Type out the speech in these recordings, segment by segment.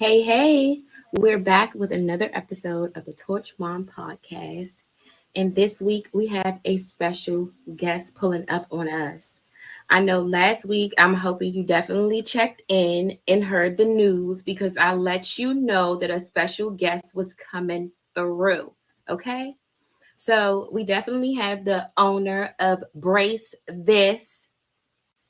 Hey, we're back with another episode of the Torch Mom podcast. And this week we have a special guest pulling up on us. I know last week I'm hoping you definitely checked in and heard the news because I let you know that a special guest was coming through. Okay? So we definitely have the owner of Brace This.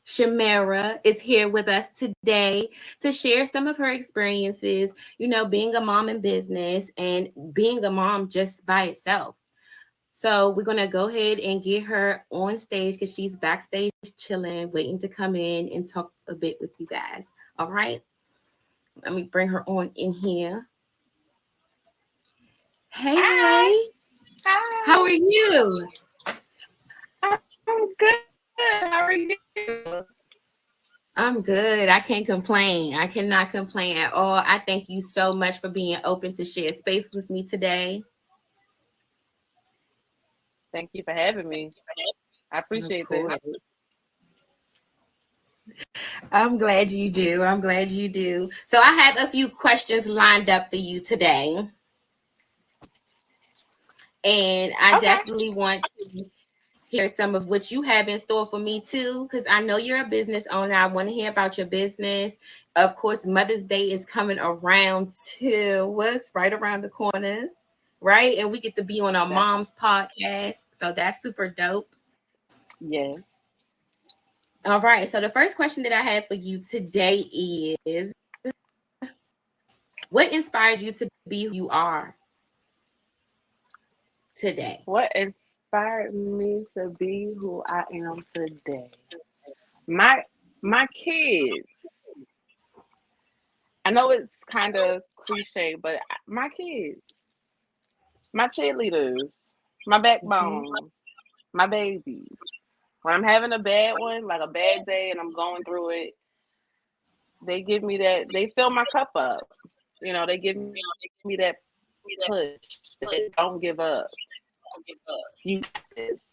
Shamera is here with us today to share some of her experiences, being a mom in business and being a mom just by itself. So we're going to go ahead and get her on stage because she's backstage chilling, waiting to come in and talk a bit with you guys. All right. Let me bring her on in here. Hi. Hey. Hi. How are you? I'm good. How are you? I'm good. I can't complain. I cannot complain at all. I thank you so much for being open to share space with me today. Thank you for having me. I Of appreciate this. course. I'm glad you do. I'm glad you do. So I have a few questions lined up for you today. And I Okay. definitely want to hear some of what you have in store for me too, because I know you're a business owner. I want to hear about your business. Of course, Mother's Day is coming around too. What's right around the corner, right? And we get to be on our Definitely. mom's podcast. So that's super dope. Yes. All right. So the first question that I have for you today is what inspires you to be who you are today? What inspired me to be who I am today? My my kids. I know it's kind of cliche, but my kids, my cheerleaders, my Mhm. backbone, my babies. When I'm having a bad one, like a bad day, and I'm going through it, they give me that. They fill my cup up. They give me that push. That don't give up. You got this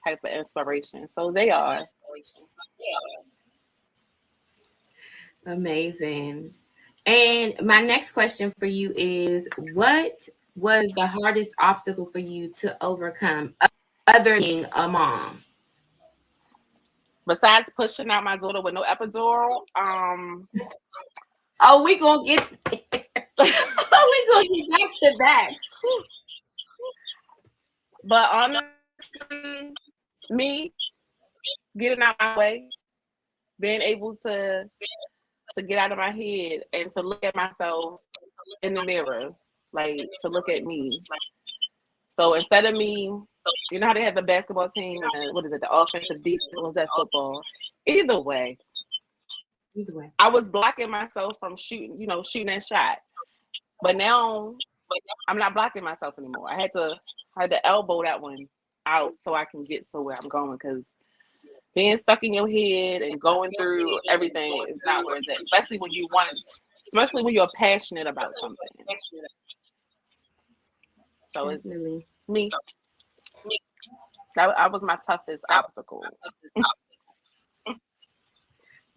type of inspiration. So they are. Amazing. And my next question for you is what was the hardest obstacle for you to overcome other than being a mom? Besides pushing out my daughter with no epidural, Oh, we gonna get oh, we gonna get back to that. but honestly, me getting out my way, being able to get out of my head and to look at myself in the mirror, like to look at me. So instead of me, you know how they have the basketball team and what is it, the offensive defense, was that football? Either way, Either way. I was blocking myself from shooting that shot. But now I'm not blocking myself anymore. I had to elbow that one out so I can get to where I'm going because being stuck in your head and going through everything is not where it's at, especially when you're passionate about something. So it's Definitely. me. That was my toughest obstacle.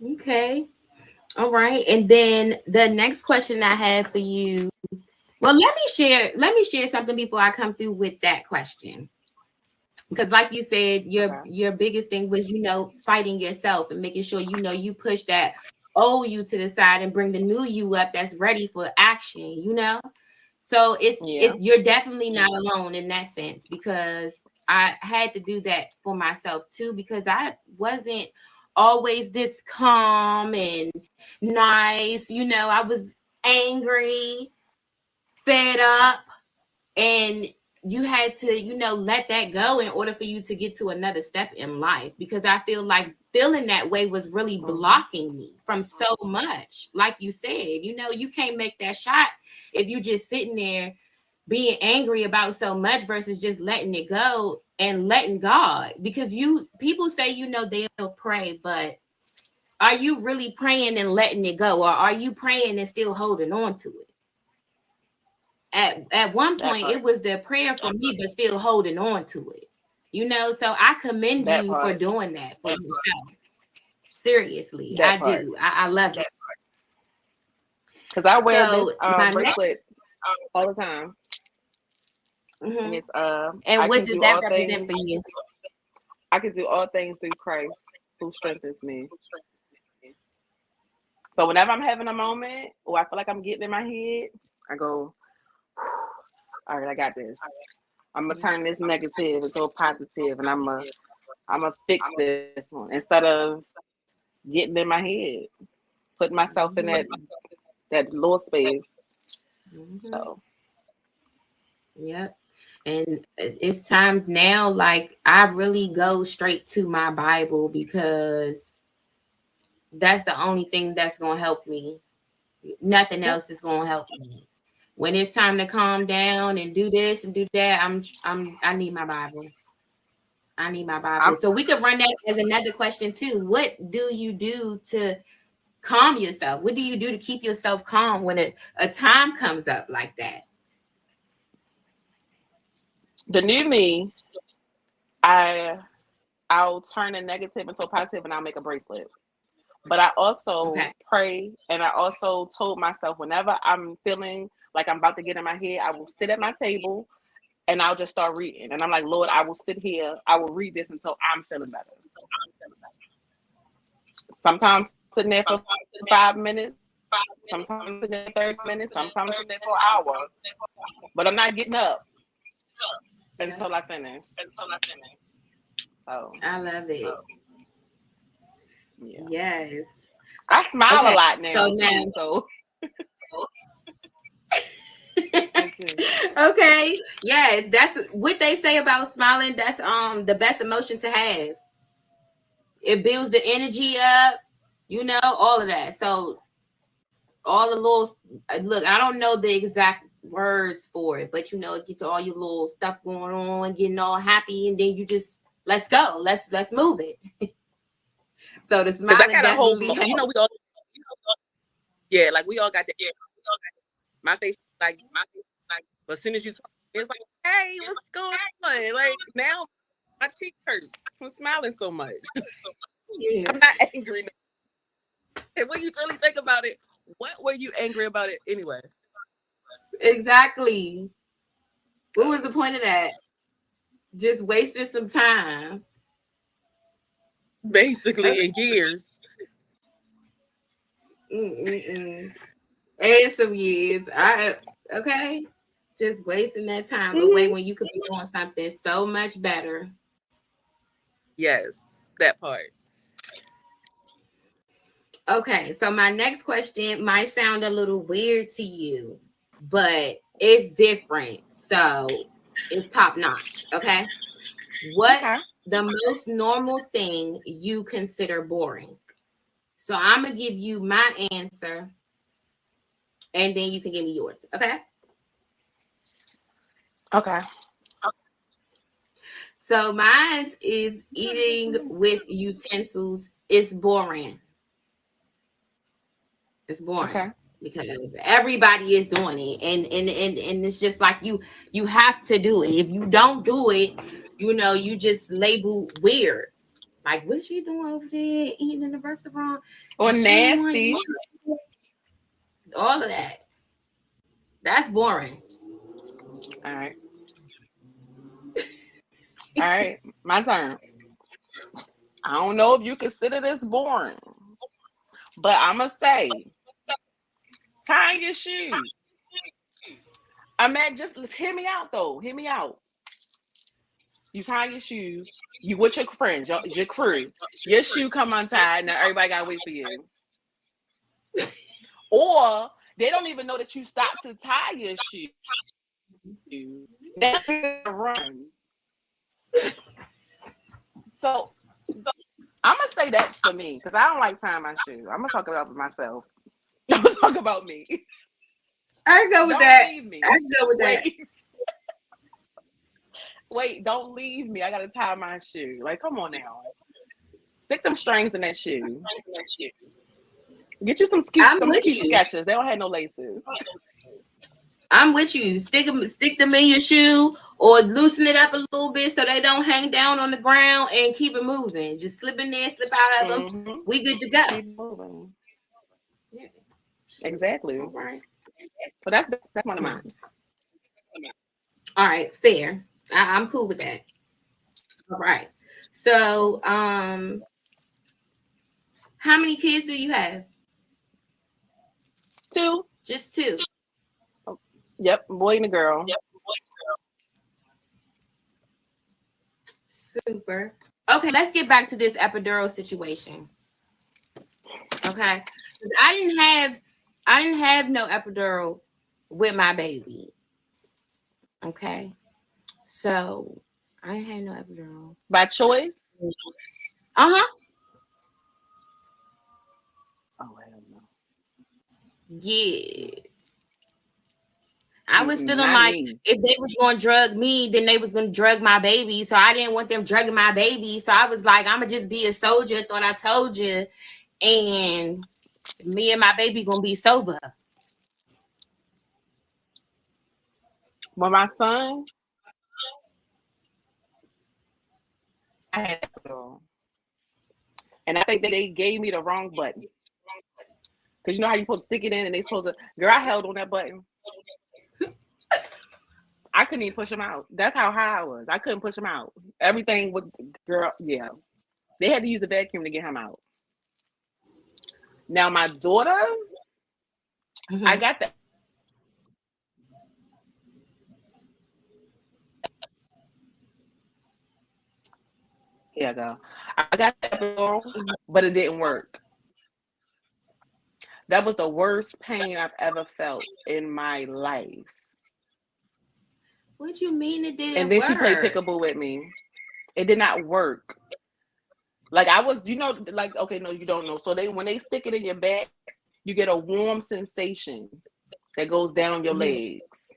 Okay. All right. And then the next question I have for you. Well, let me share something before I come through with that question. Because like you said, your Okay. your biggest thing was, fighting yourself and making sure you push that old you to the side and bring the new you up that's ready for action. So it's Yeah. you're definitely not alone in that sense because I had to do that for myself too because I wasn't always this calm and nice. I was angry, fed up, and you had to let that go in order for you to get to another step in life because I feel like feeling that way was really Hmm. blocking me from so much. Like you said, you can't make that shot if you just sitting there being angry about so much versus just letting it go and letting God, because you people say they'll pray, but are you really praying and letting it go, or are you praying and still holding on to it? At one That point it part. was the prayer for me but still holding on to it. So I commend That you for part. doing that for yourself. Seriously, I That part. do. I love it. Because I wear this So my next, bracelet all the time. And mhm. it's And I what can does do that all represent things. for you? I can do all things through Christ who strengthens me. So whenever I'm having a moment or I feel like I'm getting in my head, I go, all right, I got this. I'm gonna turn this negative into a positive, and I'm gonna fix this one instead of getting in my head, putting myself in that little space. Mhm. So Yep. And it's times now like I really go straight to my Bible because that's the only thing that's gonna help me. Nothing yep, else is gonna help me. When it's time to calm down and do this and do that, I need my Bible. I need my Bible. I'm So we could run that as another question too. What do you do to calm yourself? What do you do to keep yourself calm when a time comes up like that? the new me. I I'll turn a negative into a positive, and I'll make a bracelet. But I Okay. also pray, and I also told myself whenever I'm feeling like I'm about to get in my head, I will sit at my table and I'll just start reading. And I'm like, Lord, I will sit here, I will read this until I'm feeling better. Sometimes sitting there for 5 minutes, sometimes sitting there 30 minutes, sometimes sitting there for an hour. But I'm not getting up Yeah. until I finish. So I love it. yeah. Yes. I smile a Okay. lot So now now too. So I do. okay. Yes, that's what they say about smiling. That's the best emotion to have. It builds the energy up, all of that. So all the little look, I don't know the exact words for it, but get to all your little stuff going on, getting all happy, and then you just let's go. Let's move it. So the Because I smiling got a whole definitely flow. helps. We all, yeah, like we all got that. My face, like, but as soon as you talk, it's like, hey, what's going on? Like now, my cheek hurts from smiling so much. Yeah. I'm not angry. And when you really think about it, what were you angry about it anyway? Exactly. What was the point of that? Just wasting some time. Basically, Okay. in years. Mm-mm-mm. And some years. Okay. Just wasting that time away Mm-hmm. when you could be doing something so much better. Yes, that part. Okay, so my next question might sound a little weird to you, but it's different. So it's top notch. Okay. What Okay. the most normal thing you consider boring? So I'm gonna give you my answer and then you can give me yours. Okay. Okay. So mine is eating with utensils. It's boring. It's boring Okay. because everybody is doing it, and it's just like you have to do it. If you don't do it, you just label weird. Like what's she doing over there eating in the restaurant, Or and she ain't want to nasty. eat all of that. That's boring. All right. All right. My turn. I don't know if you consider this boring, but I'm gonna say tying your shoes. I mean, just hear me out though. Hear me out. You tie your shoes. You with your friends, your crew. Your shoe come untied. Now everybody gotta wait for you. Or they don't even know that you stopped to tie your shoe. Now you gotta run. So I'm gonna say that's for me because I don't like tying my shoe. I'm gonna talk about myself. I'm gonna talk about me. I go with Don't that. leave I me. go with that. Wait, wait, don't leave me. I gotta tie my shoe. Like, come on now. Stick them strings in that shoe. Get you I'm some with cute you. sketches. They don't have no laces. I'm with you. Stick them in your shoe, or loosen it up a little bit so they don't hang down on the ground, and keep it moving. Just slip in there, slip out of them. Mm-hmm. We good to go. Keep moving. Yeah. Exactly. All right. So that's one of mine. All right, fair. I'm cool with that. All right. So, how many kids do you have? 2. Just 2. Yep, boy and a girl. Super. Okay, let's get back to this epidural situation. Okay. 'Cause I didn't have no epidural with my baby. Okay. So I didn't have no epidural. By choice? Uh-huh. Oh hell no. Yeah. I was feeling Not like me. if they was going to drug me, then they was going to drug my baby. So I didn't want them drugging my baby. So I was like, I'm going to just be a soldier. Thought I told you. And me and my baby going to be sober. When my son, I had epidural. And I think that they gave me the wrong button. Because you know how you supposed to stick it in and they supposed to, girl, I held on that button. I couldn't even push him out. That's how high I was. I couldn't push him out. Everything was, girl, yeah. They had to use a vacuum to get him out. Now my daughter, I got the here I go. I got the epidural, but it didn't work. That was the worst pain I've ever felt in my life. What you mean it didn't And then work? she played peekaboo with me. It did not work. Like I was, like, okay, no, you don't know. So when they stick it in your back, you get a warm sensation that goes down your legs.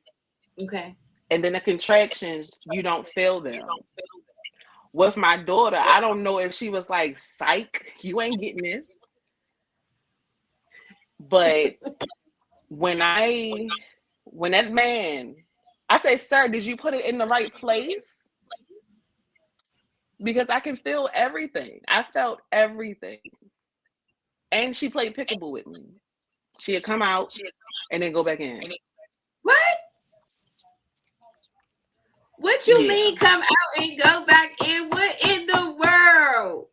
Okay. And then the contractions, you don't feel them. With my daughter, I don't know if she was like, psych, you ain't getting this. But when that man, I say, sir, did you put it in the right place? Because I can feel everything. I felt everything. And she played peekaboo with me. She'd come out and then go back in. What? What you mean come out and go back in? What in the world?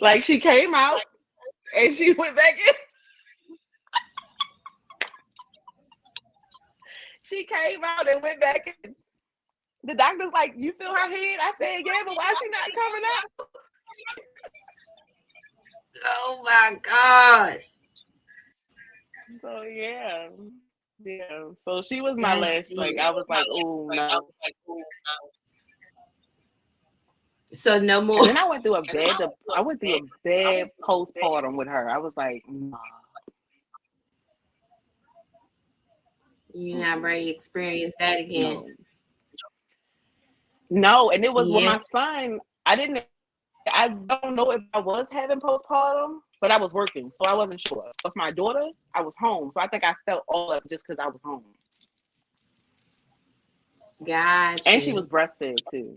Like she came out and she went back in. She came out and went back in. The doctor's like, you feel her head? I said, yeah, but why is she not coming out? Oh my gosh. So yeah. So she was my last strike. I was like, oh no. So no more. And then I went through a bad postpartum with her. I was like, nah. You're not ready to experience that again. No, and it was with my son. I don't know if I was having postpartum, but I was working, so I wasn't sure. With my daughter, I was home, so I think I felt all of it just because I was home. Gotcha. And she was breastfed too.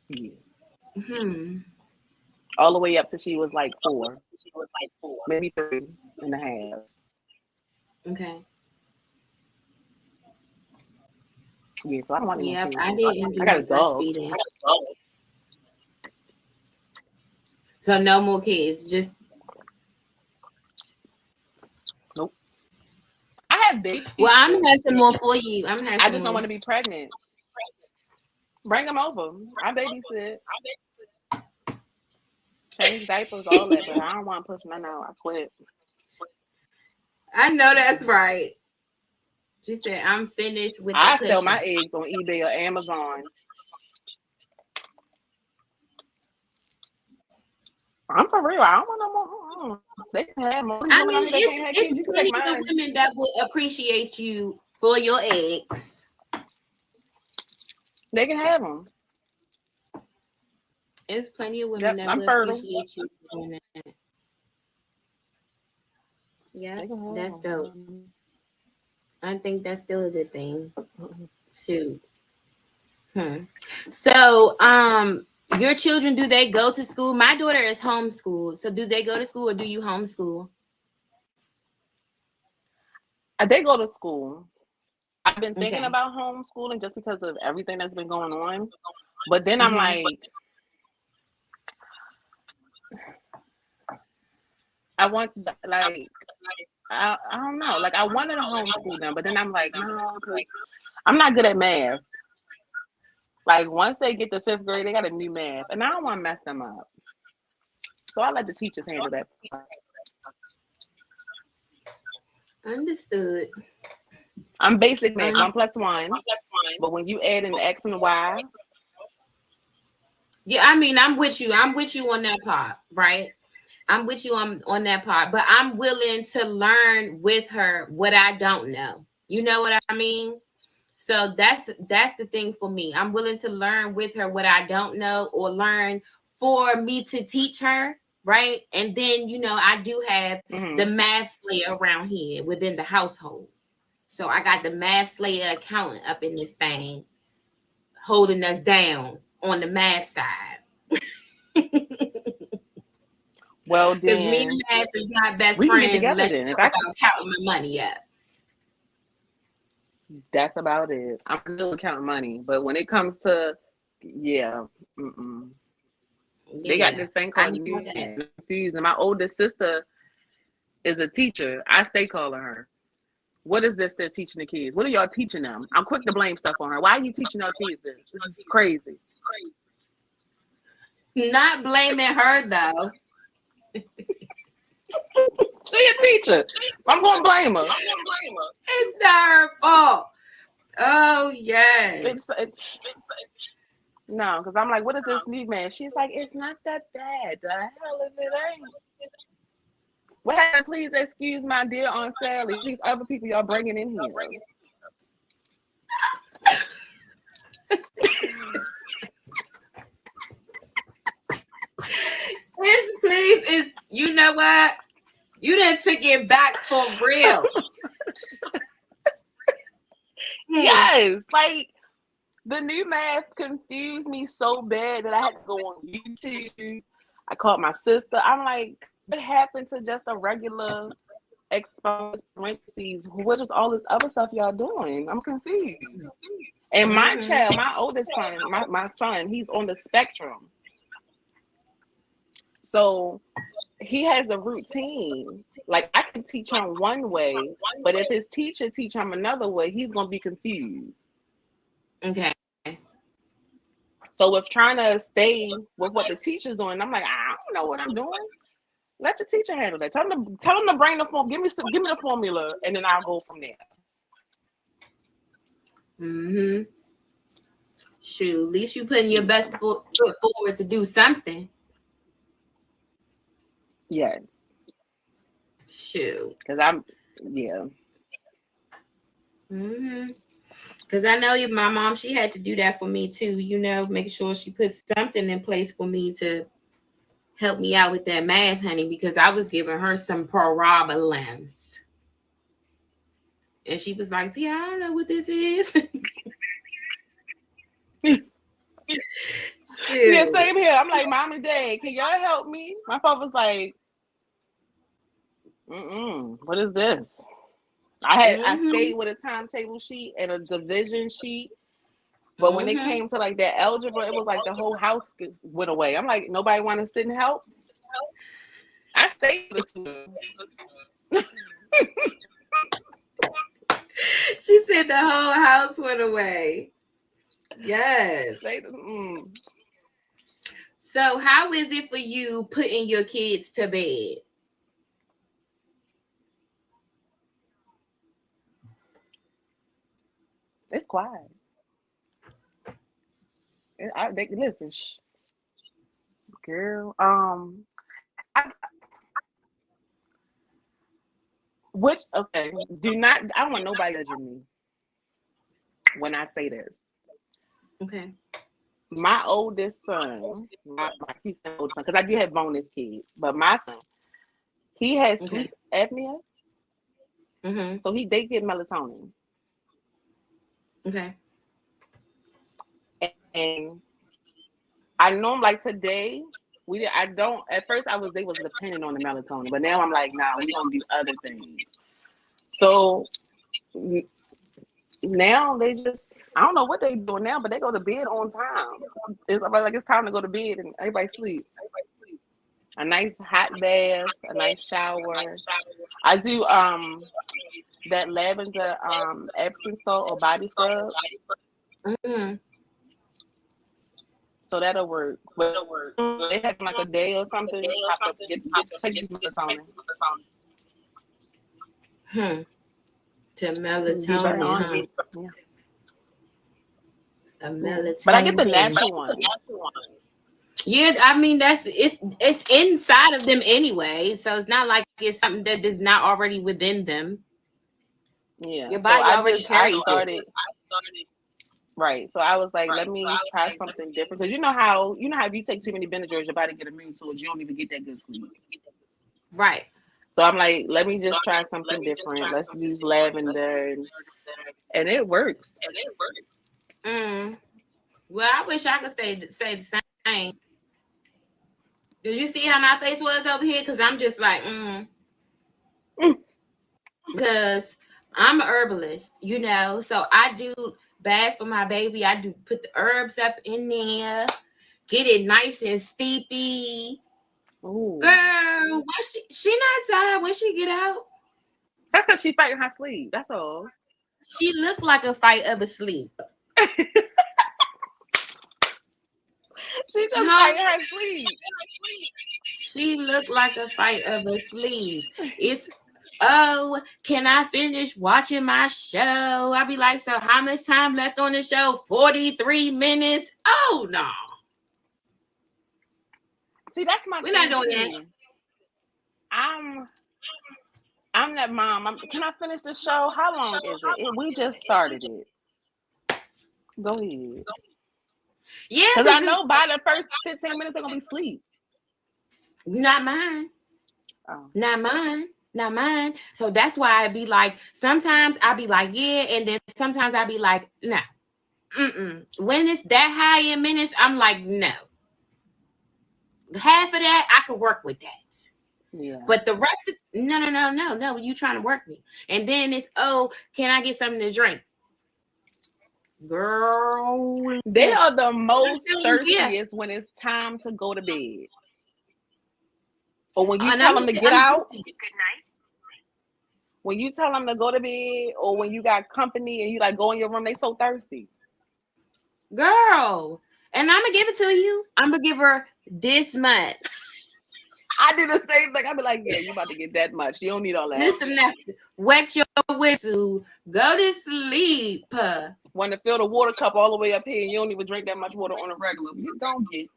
Yeah. All the way up to she was like 4, maybe 3.5. Okay. Yeah, so I don't want any kids. I didn't. I got a dog. So no more kids. Just nope. I have babies. Well, I'm gonna have some more for you. I just don't want to be pregnant. Bring them over. I babysit. Change diapers, all that, but I don't want to push none out. I quit. I know that's right. She said, I'm finished with I sell my eggs on eBay or Amazon. I'm for real. I don't want no more. They can have more. I mean, it's plenty of women that will appreciate you for your eggs. They can have them. There's plenty of women that will appreciate you for doing that. Yeah, that's dope. I think that's still a good thing. Shoot. So, Your children, do they go to school? My daughter is homeschooled. So do they go to school or do you homeschool? They go to school. I've been thinking Okay. about homeschooling just because of everything that's been going on. But then I'm Mm-hmm. like, I want like I don't know. Like I wanted to homeschool them, but then I'm like, no, because I'm not good at math. Like once they get to 5th grade, they got a new math, and I don't want to mess them up. So I let the teachers handle that. Understood. I'm basic math, 1+1. But when you add in the X and the Y, Yeah, I mean, I'm with you. I'm with you on that part, right? I'm with you on that part, but I'm willing to learn with her what I don't know. You know what I mean? So that's the thing for me. I'm willing to learn with her what I don't know or learn for me to teach her, right? And then, I do have the mm-hmm. math slayer around here within the household. So I got the math slayer accountant up in this thing holding us down on the math side. Well Because me and then math is not best we can get friends together unless then. you If talk I about counting my money up. That's about it. I'm good with counting money, but when it comes to yeah, they got Yeah, this thing I called need new more of that. and I'm confused. And my oldest sister is a teacher. I stay calling her. What is this they're teaching the kids? What are y'all teaching them? I'm quick to blame stuff on her. Why are you teaching our kids this? This is crazy. Not blaming her though. She a teacher. I'm gonna blame her. It's not her fault. Oh yes. It's no, because I'm like, what is this new man? She's like, it's not that bad. The hell if it ain't. What happened? Please excuse my dear Aunt Sally. These other people y'all bringing in here. This please is, you know what? You done took it back for real. Yes, like the new math confused me so bad that I had to go on YouTube. I called my sister. I'm like, what happened to just a regular exponents, parentheses? What is all this other stuff y'all doing? I'm confused. And my child, my oldest son, my son, he's on the spectrum. So he has a routine. Like I can teach him one way, but if his teacher teach him another way, he's gonna be confused. Okay. So with trying to stay with what the teacher's doing, I'm like, I don't know what I'm doing. Let your teacher handle that. Tell them to bring the form. Give me the formula, and then I'll go from there. Mm-hmm. Shoot, at least you putting your best foot forward to do something. Yes. Shoot. Because I'm, yeah. Mm-hmm. Because I know my mom, she had to do that for me too, making sure she put something in place for me to help me out with that math, honey, because I was giving her some problems. And she was like, "Yeah, I don't know what this is." Yeah, same here. I'm like, Mom and Dad, can y'all help me? My father's like, what is this? I stayed with a timetable sheet and a division sheet. But when it came to like that algebra, it was like the whole house went away. I'm like, nobody want to sit and help? I stayed with it. She said the whole house went away. Yes. So how is it for you putting your kids to bed? It's quiet. Listen, shh, girl. Okay, do not. I don't want nobody judging me when I say this. Okay. My oldest son, my oldest son, because I do have bonus kids, but my son, he has sleep apnea, so they get melatonin. Okay. And I know like today I don't at first they was depending on the melatonin, but now I'm like, nah, we gonna do other things. So now they just I don't know what they doing now, but they go to bed on time. It's like it's time to go to bed and everybody sleep. A nice hot bath, a nice shower. I do that lavender Epsom salt or body scrub. Mm. So that'll work. But they have like a day or something. Have to take this melatonin. To Be better melatonin, on huh? it. Yeah. A But I get the melatonin. natural one. Yeah, I mean it's inside of them anyway, so it's not like it's something that is not already within them. Yeah. Your So body already I carries it. started right. So I was like, let me try something different. Because you know how if you take too many Benadryls, your body get immune to it. You don't even get that good sleep. Right. So I'm like, let me just try something different. Let's use lavender, and it works. Mm. Well, I wish I could say the same. Did you see how my face was over here? Because I'm just like, because I'm a herbalist, so I do baths for my baby. I do put the herbs up in there, get it nice and steepy. Ooh. Girl, when she not tired when she get out. That's because she fighting her sleep. That's all. She looked like a fight of a sleep. She just fighting her sleep. She looked like a fight of a sleep. It's oh, can I finish watching my show? I'll be like, so how much time left on the show? 43 minutes. Oh no. See, that's my We're thing not doing too. I'm that mom. Can I finish the show? How long is it? We just started it. Go ahead. Yeah, because I know by the first 15 minutes they're gonna be asleep. Not mine. Oh. Not mine. Not mine. So that's why I be like, sometimes I be like, yeah, and then sometimes I be like, no. When it's that high in minutes, I'm like, no. Half of that, I could work with that. Yeah. But the rest of no, you trying to work me. And then it's, oh, can I get something to drink? Girl. They are the most thirstiest Yeah. when it's time to go to bed. Or when you tell them to get out. Good night. When you tell them to go to bed, or when you got company and you like go in your room, they so thirsty. Girl. And I'm gonna give it to you. I'm gonna give her this much. I do the same thing. I be like, yeah, you about to get that much. You don't need all that. Listen, now, wet your whistle. Go to sleep. Want to fill the water cup all the way up here, and you don't even drink that much water on a regular. You don't get.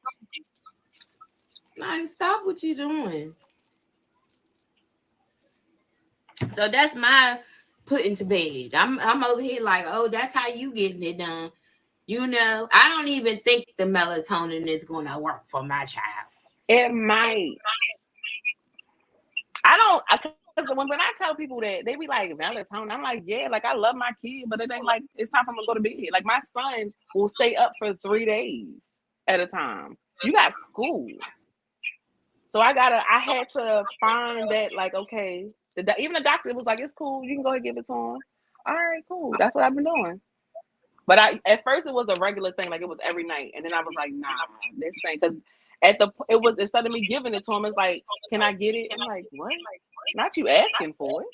Like, stop what you're doing. So that's my putting to bed. I'm over here like, oh, that's how you getting it done. I don't even think the melatonin is gonna work for my child. It might. I don't. Because when I tell people that, they be like, melatonin. I'm like, yeah, like I love my kid, but it ain't like it's time for him to go to bed. Like my son will stay up for 3 days at a time. You got school. So I had to find that, like, okay, even the doctor was like, it's cool. You can go ahead and give it to him. All right, cool. That's what I've been doing. But at first it was a regular thing, like it was every night. And then I was like, nah, this ain't, because instead of me giving it to him, it's like, can I get it? I'm like, what? Not you asking for it.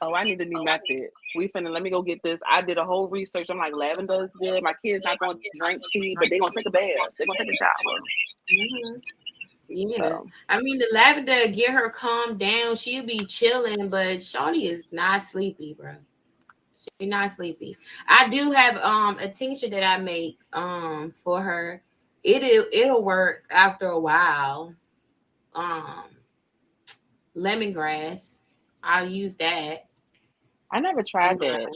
Oh, I need a new method. Let me go get this. I did a whole research. I'm like, lavender is good. My kid's not going to drink tea, but they're going to take a bath. They're going to take a shower. Mm-hmm. Yeah. So, I mean, the lavender get her calmed down. She'll be chilling, but Shawty is not sleepy, bro. She's not sleepy. I do have a tincture that I make for her. It'll work after a while. Lemongrass. I'll use that. I never tried that.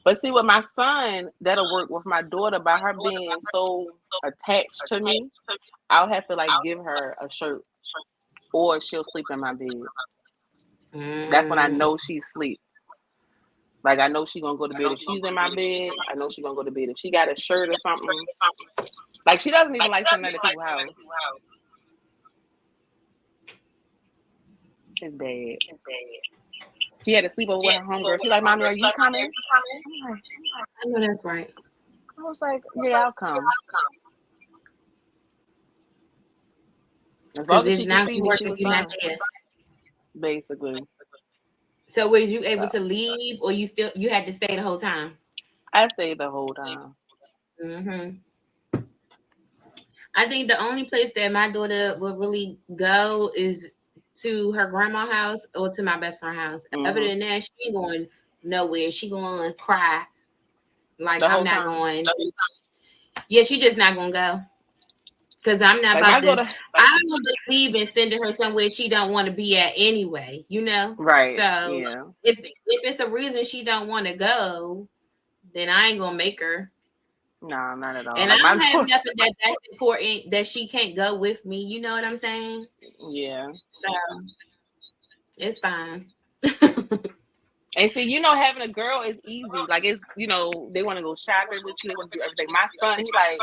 But see, with my son, that'll work. With my daughter, by her being so attached to me, I'll have to like give her a shirt, or she'll sleep in my bed. That's when I know she's asleep. Like, I know she's gonna go to bed if she's in my bed. I know she's gonna go to bed if she got a shirt or something. Like, she doesn't even like staying at people's house. It's bad. She had to sleep over with her homegirl. She's like, Mommy, are you coming? I'm like, I know that's right. I was like, yeah, I'll come. As long as she can see me, she was fine. Basically. So were you able to leave, or you had to stay the whole time? I stayed the whole time. I think the only place that my daughter would really go is to her grandma's house or to my best friend's house. Other than that, she ain't going nowhere. She going to cry. Like, I'm not going. Yeah, she just not going to go. Because I'm not about to. I don't believe in sending her somewhere she don't want to be at anyway, you know? Right. So yeah. if it's a reason she don't want to go, then I ain't going to make her. No, not at all. And like, I don't have nothing that's important that she can't go with me. You know what I'm saying? Yeah. So it's fine. And see, you know, having a girl is easy. Like, it's, you know, they want to go shopping with you. They want to do everything. My son, he like,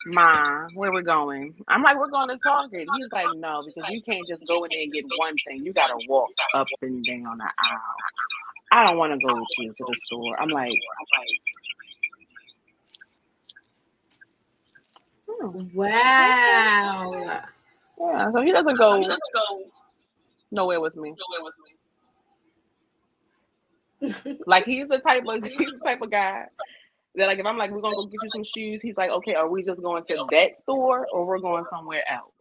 Ma, where we going? I'm like, we're going to Target. He's like, no, because you can't just go in there and get one thing. You got to walk up and down the aisle. I don't want to go with you to the store. I'm like, wow. Yeah, so he doesn't go nowhere with me. Like, he's the type of guy that, like, if I'm like, we're gonna go get you some shoes, he's like, okay, are we just going to that store or we're going somewhere else?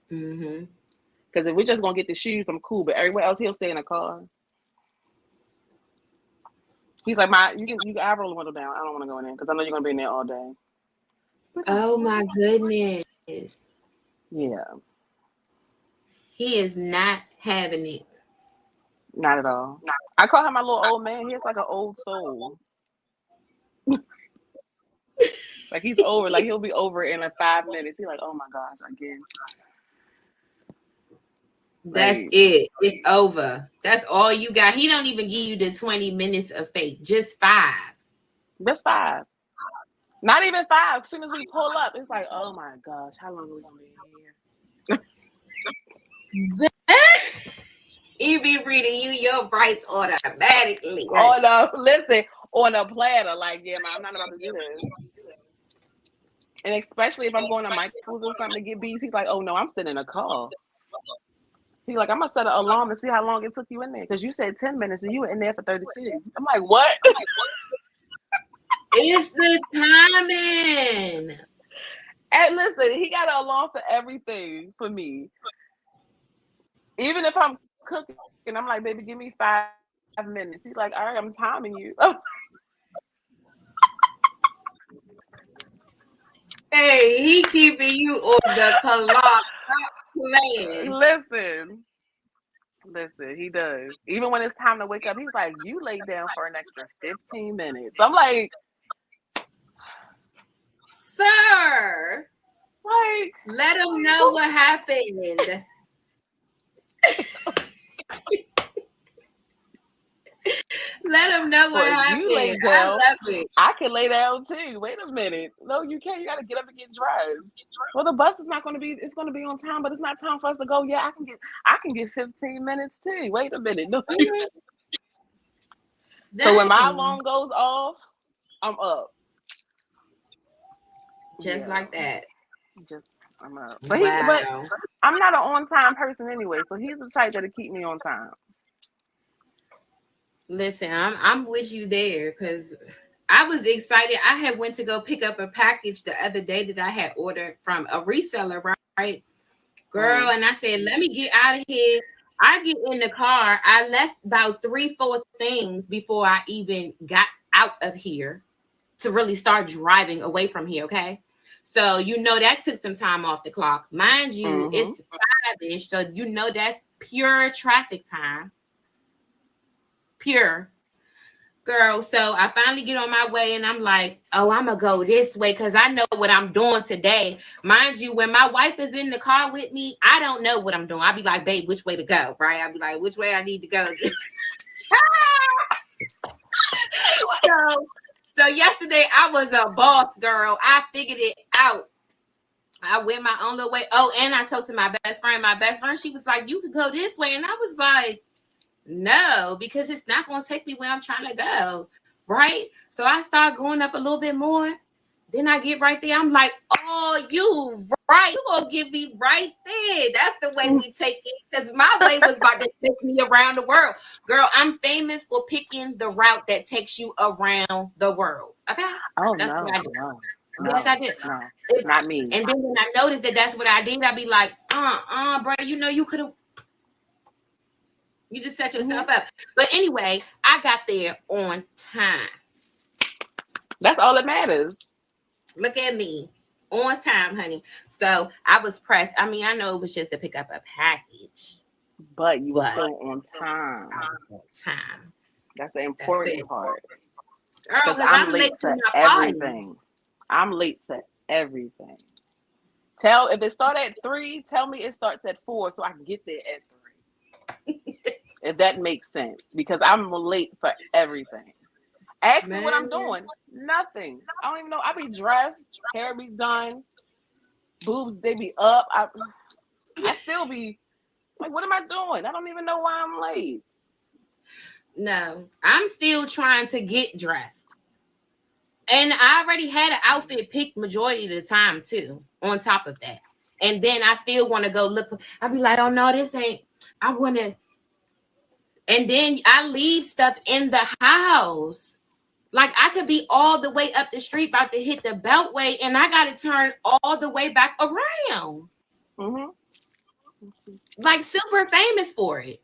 Because if we're just gonna get the shoes, I'm cool, but everywhere else he'll stay in a car. He's like, you can I roll the window down. I don't want to go in there because I know you're gonna be in there all day. Oh my goodness. Yeah. He is not having it. Not at all. I call him my little old man. He's like an old soul. Like, he's over. Like, he'll be over in like 5 minutes. He's like, oh my gosh, again. That's it. It's over. That's all you got. He don't even give you the 20 minutes of fake. Just 5. Just 5. Not even 5. As soon as we pull up, it's like, oh my gosh, how long are we gonna be here? He be reading you your rights automatically. Oh no, listen, on a platter, like, yeah, man, I'm not about to do this. And especially if I'm going to Michael's or something to get bees, he's like, oh no, I'm sitting in a car. He's like, I'm gonna set an alarm and see how long it took you in there, because you said 10 minutes and you were in there for 32. I'm like, what? It's the timing. And listen, he got an alarm for everything for me. Even if I'm cooking, and I'm like, baby, give me 5 minutes. He's like, all right, I'm timing you. Hey, he keeping you on the clock. Listen, he does. Even when it's time to wake up, he's like, you lay down for an extra 15 minutes. I'm like, sir, like, let him know what happened. Let him know what happened. You lay down, I love it. I can lay down too. Wait a minute. No, you can't. You got to get up and get dressed. Well, the bus is not going to be. It's going to be on time, but it's not time for us to go. Yeah, I can get 15 minutes too. Wait a minute. No. So when my alarm goes off, I'm up. Just like that. I'm up. But but I'm not an on-time person anyway, so he's the type that'll keep me on time. Listen, I'm with you there, because I was excited. I had went to go pick up a package the other day that I had ordered from a reseller, right? Girl, and I said, let me get out of here. I get in the car. I left about 3-4 things before I even got out of here to really start driving away from here, okay? So, you know, that took some time off the clock. Mind you, it's 5-ish, so you know that's pure traffic time. Pure. Girl, so I finally get on my way and I'm like, oh, I'm going to go this way because I know what I'm doing today. Mind you, when my wife is in the car with me, I don't know what I'm doing. I'll be like, babe, which way to go, right? I'll be like, which way I need to go. So yesterday I was a boss girl. I figured it out. I went my own little way. Oh, and I told to my best friend. My best friend, she was like, "You could go this way," and I was like, "No, because it's not going to take me where I'm trying to go." Right? So I start going up a little bit more. Then I get right there. I'm like, "Oh, you right? You gonna get me right there? That's the way we take it." Because my way was about to take me around the world, girl. I'm famous for picking the route that takes you around the world. Okay, Oh that's no, what I did. no, Yes, I did. no, It- not me. and then when I noticed that that's what I did, I'd be like, bro, you could have. You just set yourself up. But anyway, I got there on time. That's all that matters. Look at me. On time, honey. So I was pressed. I mean, I know it was just to pick up a package. But you were still on time. Time. That's the important part. Girl, because I'm late to everything. I'm late to everything. If it starts at 3, tell me it starts at 4 so I can get there at 3. If that makes sense. Because I'm late for everything. Ask me what I'm doing. Nothing. I don't even know. I be dressed, hair be done, boobs, they be up. I still be like, what am I doing? I don't even know why I'm late. No, I'm still trying to get dressed. And I already had an outfit picked majority of the time too, on top of that. And then I still want to go look for, I'll be like, oh no, this ain't, I want to. And then I leave stuff in the house. Like I could be all the way up the street about to hit the beltway and I got to turn all the way back around. Mm-hmm. Like super famous for it.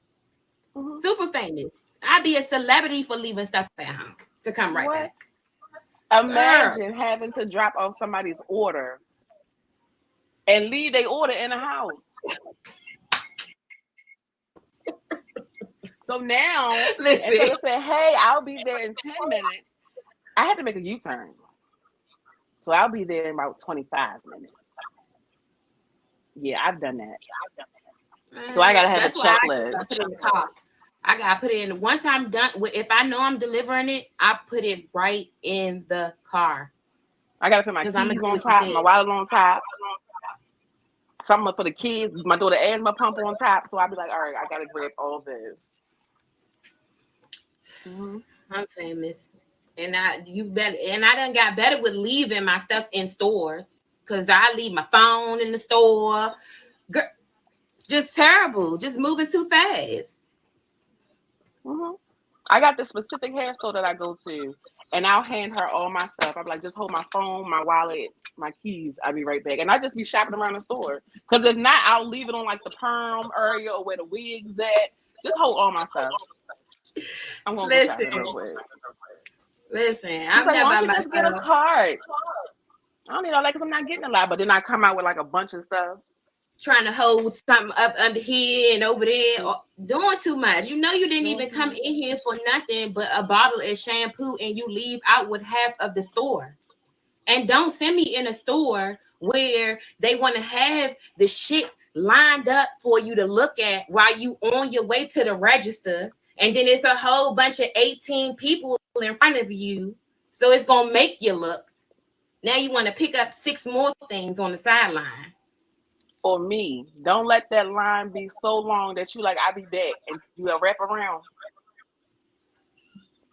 Mm-hmm. Super famous. I'd be a celebrity for leaving stuff at home to come right back. Imagine having to drop off somebody's order and leave their order in a house. So now, listen, instead of saying, hey, I'll be there in 10 minutes, I had to make a U-turn. So I'll be there in about 25 minutes. Yeah, I've done that. So I got to have a checklist. I put it in the car. I got to put it in. Once I'm done, if I know I'm delivering it, I put it right in the car. I got to put my keys on top, my wallet on top. Something for the kids. My daughter asthma pump on top. So I'll be like, all right, I got to grab all this. Mm-hmm. I'm famous. And I done got better with leaving my stuff in stores. Because I leave my phone in the store. Girl, just terrible. Just moving too fast. Mm-hmm. I got this specific hair store that I go to, and I'll hand her all my stuff. I'm like, just hold my phone, my wallet, my keys. I'll be right back. And I just be shopping around the store. Because if not, I'll leave it on like the perm area or where the wig's at. Just hold all my stuff. I'm going to go shopping real quick. Listen, I'm like, why don't you just get a card? I don't need all that because I'm not getting a lot. But then I come out with like a bunch of stuff. Trying to hold something up under here and over there, or doing too much. You know, you didn't even come in here for nothing but a bottle of shampoo, and you leave out with half of the store. And don't send me in a store where they want to have the shit lined up for you to look at while you on your way to the register, and then it's a whole bunch of 18 people in front of you, so it's gonna make you look. Now you want to pick up 6 more things on the sideline. For me, don't let that line be so long that you like, I'll be back, and you will wrap around.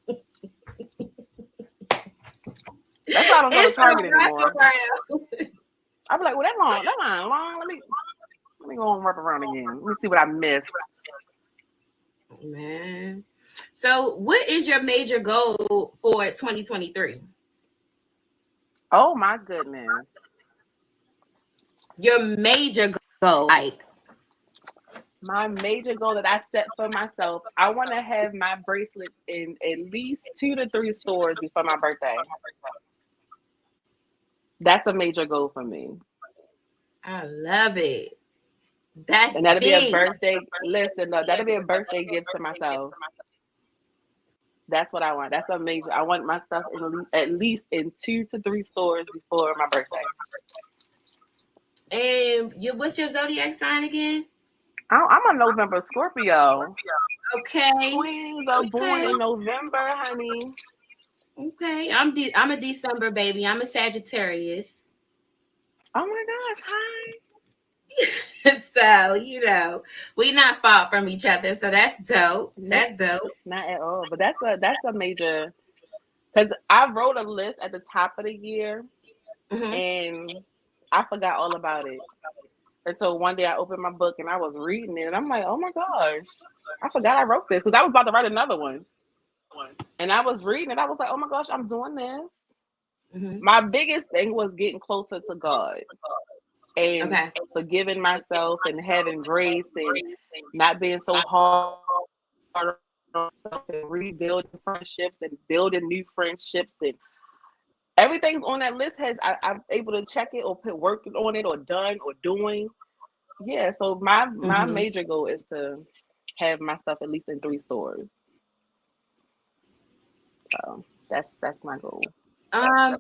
That's why I don't go to Target anymore. I'll be like, well, that line long. Let me go and wrap around again. Let me see what I missed. Man. So what is your major goal for 2023? Oh my goodness. Your major goal, like my major goal that I set for myself, I want to have my bracelets in at least 2 to 3 stores before my birthday. That's a major goal for me. I love it. And that'll be a birthday. Listen, no, that'll be a birthday gift to myself. That's what I want. That's a major. I want my stuff at least in 2 to 3 stores before my birthday. And what's your zodiac sign again? I'm a November Scorpio. Okay. Twins are born Okay. in November, honey. Okay. I'm a December baby. I'm a Sagittarius. Oh my gosh, hi. So, we not far from each other. So that's dope. Nope, That's dope. not at all. But that's a major, because I wrote a list at the top of the year Hmm. and I forgot all about it. Until one day I opened my book and I was reading it and I'm like, oh my gosh, I forgot I wrote this because I was about to write another one. And I was reading it. I was like, oh my gosh, I'm doing this. Hmm. My biggest thing was getting closer to God and Okay. forgiving myself and having grace and not being so hard on myself and rebuilding friendships and building new friendships and everything's on that list I'm able to check it or put work on it or done or doing. Yeah, so my Hmm. major goal is to have my stuff at least in 3 stores. So that's my goal. Um,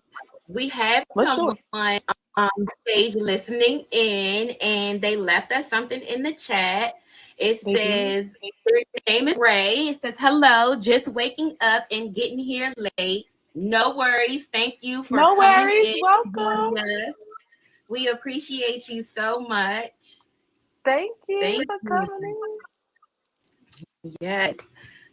we have What's someone yours? on stage listening in, and they left us something in the chat. It They did. says, "Your name is Ray." It says, "Hello, just waking up and getting here late. No worries. Thank you for No coming worries. in and Welcome. joining us. We appreciate you so much. Thank you Thank for you." coming in. Yes.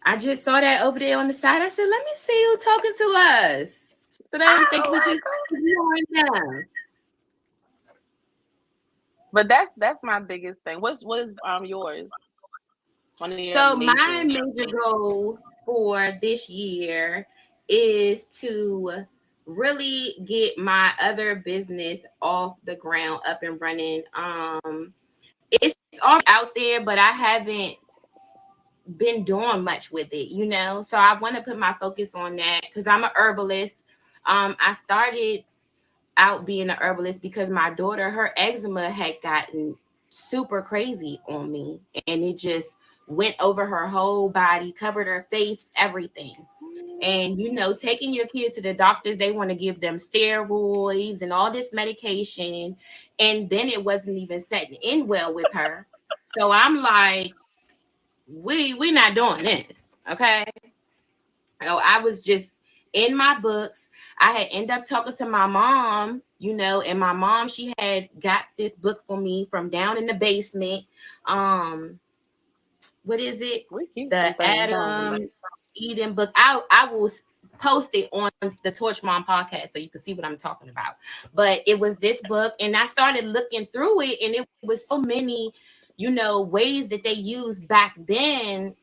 I just saw that over there on the side. I said, let me see who talking to us. So they don't think Oh we my just god. ignoring them. But that's my biggest thing. What is yours? One of your So my major. major goal for this year is to really get my other business off the ground, up and running. It's already out there, but I haven't been doing much with it, So I want to put my focus on that because I'm a herbalist. I started out being a herbalist because my daughter, her eczema had gotten super crazy on me, and it just went over her whole body, covered her face, everything. And taking your kids to the doctors, they want to give them steroids and all this medication, and then it wasn't even setting in well with her. So I'm like, we not doing this, okay? So I was just in my books. I had ended up talking to my mom, and my mom, she had got this book for me from down in the basement. Um, what is it? We keep some The things, don't we? Adam Eden book. I will post it on the Torch Mom podcast so you can see what I'm talking about. But it was this book, and I started looking through it, and it was so many, ways that they used back then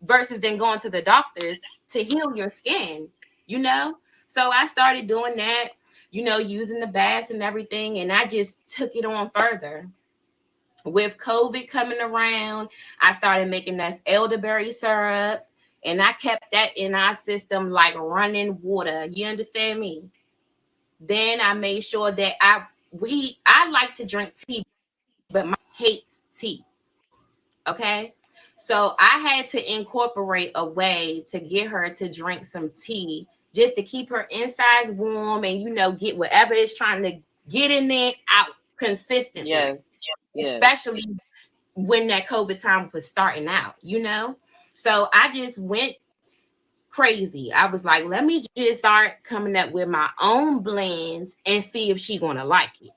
versus then going to the doctors to heal your skin, you know? So I started doing that, using the baths and everything. And I just took it on further. With COVID coming around, I started making us elderberry syrup. And I kept that in our system like running water. You understand me? Then I made sure that I like to drink tea, but my hates tea. Okay. So I had to incorporate a way to get her to drink some tea just to keep her insides warm and, get whatever is trying to get in there out consistently, Yes. Yes. especially when that COVID time was starting out. So I just went crazy. I was like, let me just start coming up with my own blends and see if she gonna like it.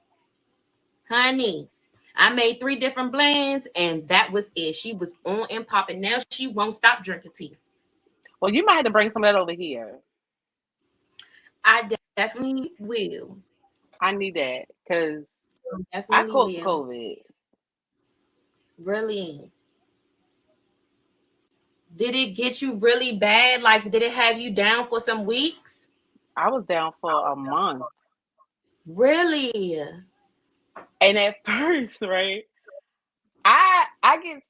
Honey, I made 3 different blends and that was it. She was on and popping. Now she won't stop drinking tea. Well, you might have to bring some of that over here. I definitely will. I need that because I Definitely caught will. COVID. Really. Did it get you really bad? Like, did it have you down for some weeks? I was down for a month. Really? And at first, right, I get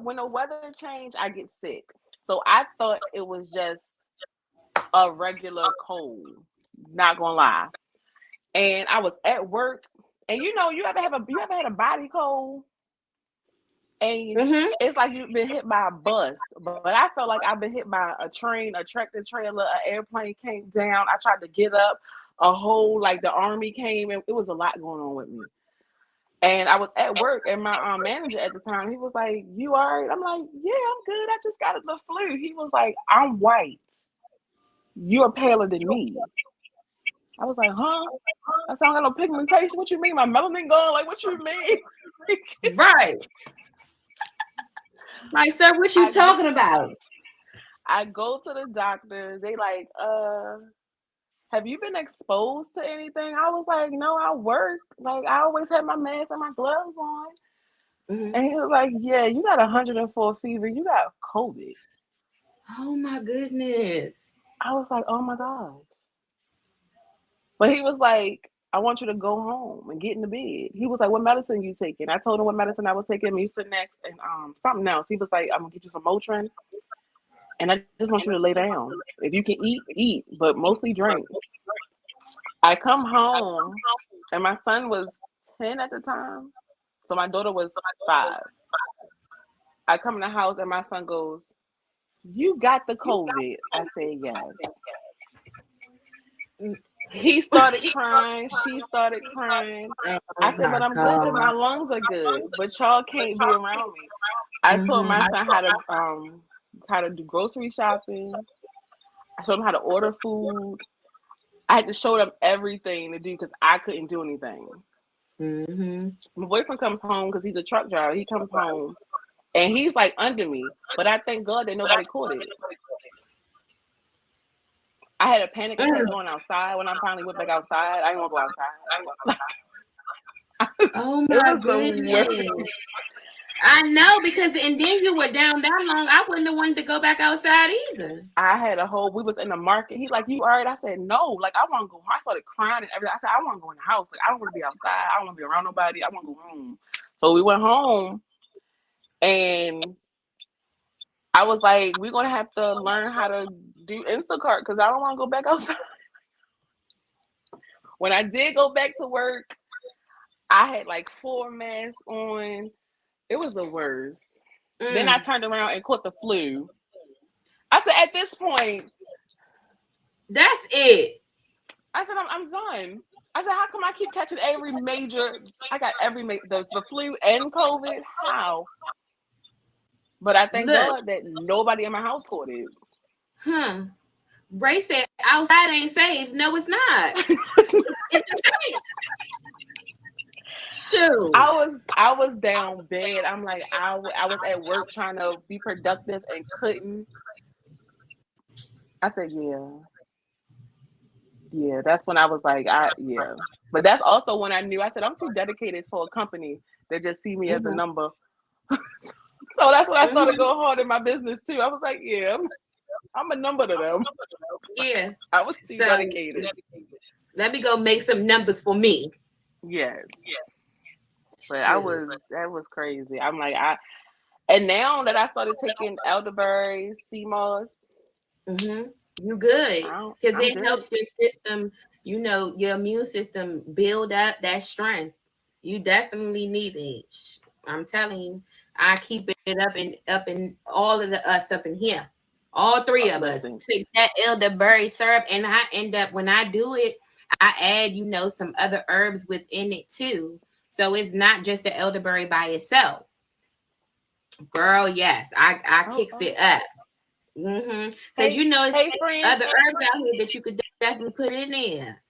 when the weather change, I get sick. So I thought it was just a regular cold. Not gonna lie. And I was at work, and you ever had a body cold, and Mm-hmm. it's like you've been hit by a bus. But I felt like I've been hit by a train, a tractor trailer, an airplane came down. I tried to get up, a whole like the army came, and it was a lot going on with me. And I was at work, and my manager at the time, he was like, "You all right?" I'm like, "Yeah, I'm good. I just got the flu." He was like, "I'm white. You're paler than me." I was like, "Huh?" I said, "I don't got no pigmentation. What you mean? My melanin gone? Like, what you mean?" Right. Like, sir, what you talking about? I go to the doctor. They like, have you been exposed to anything? I was like, no, I work. Like, I always have my mask and my gloves on. Mm-hmm. And he was like, yeah, you got 104 fever. You got COVID. Oh my goodness. I was like, oh my God. But he was like, I want you to go home and get in the bed. He was like, what medicine you taking? I told him what medicine I was taking, Mucinex and something else. He was like, I'm going to get you some Motrin. And I just want you to lay down. If you can eat, but mostly drink. I come home, and my son was 10 at the time. So my daughter was 5. I come in the house, and my son goes, you got the COVID. I said, yes. He started crying. She started crying. I said, but I'm good because my lungs are good. But y'all can't be around me. I told my son how to do grocery shopping. I showed him how to order food. I had to show them everything to do because I couldn't do anything. Mm-hmm. My boyfriend comes home because he's a truck driver. He comes home and he's like under me. But I thank God that nobody caught it. I had a panic attack going outside when I finally went back outside. I didn't want to go outside. Oh my goodness. I know, because and then you were down that long. I wouldn't have wanted to go back outside either. I had we was in the market. He's like, you all right? I said, no. Like, I want to go. I started crying and everything. I said, I want to go in the house. Like, I don't want to be outside. I don't want to be around nobody. I want to go home. So we went home and I was like, we're going to have to learn how to do Instacart because I don't want to go back outside. When I did go back to work, I had like 4 masks on. It was the worst. Then I turned around and caught the flu. I said, at this point, that's it. I said, I'm done. I said, how come I keep catching every major? I got every the flu and COVID. How? But I thank God that nobody in my house caught it. Ray said, outside ain't safe. No, it's not. It's safe. Shoot. I was down bad. I'm like, I was at work trying to be productive and couldn't. I said, yeah. That's when I was like, yeah. But that's also when I knew. I said, I'm too dedicated for a company that just see me as a number. So that's when I started going hard in my business too. I was like, yeah, I'm a number to them. Yeah, I was too dedicated. Let me go make some numbers for me. Yes. But that was crazy. I'm like, and now that I started taking elderberry, sea moss, you good because it helps your system. You know, your immune system build up that strength. You definitely need it. I'm telling you, I keep it up in all of us up in here. All 3 of us take that elderberry syrup, and I end up when I do it, I add some other herbs within it too. So it's not just the elderberry by itself. Girl, yes, I kicks it up. Because it's other herbs out here that you could definitely put in there.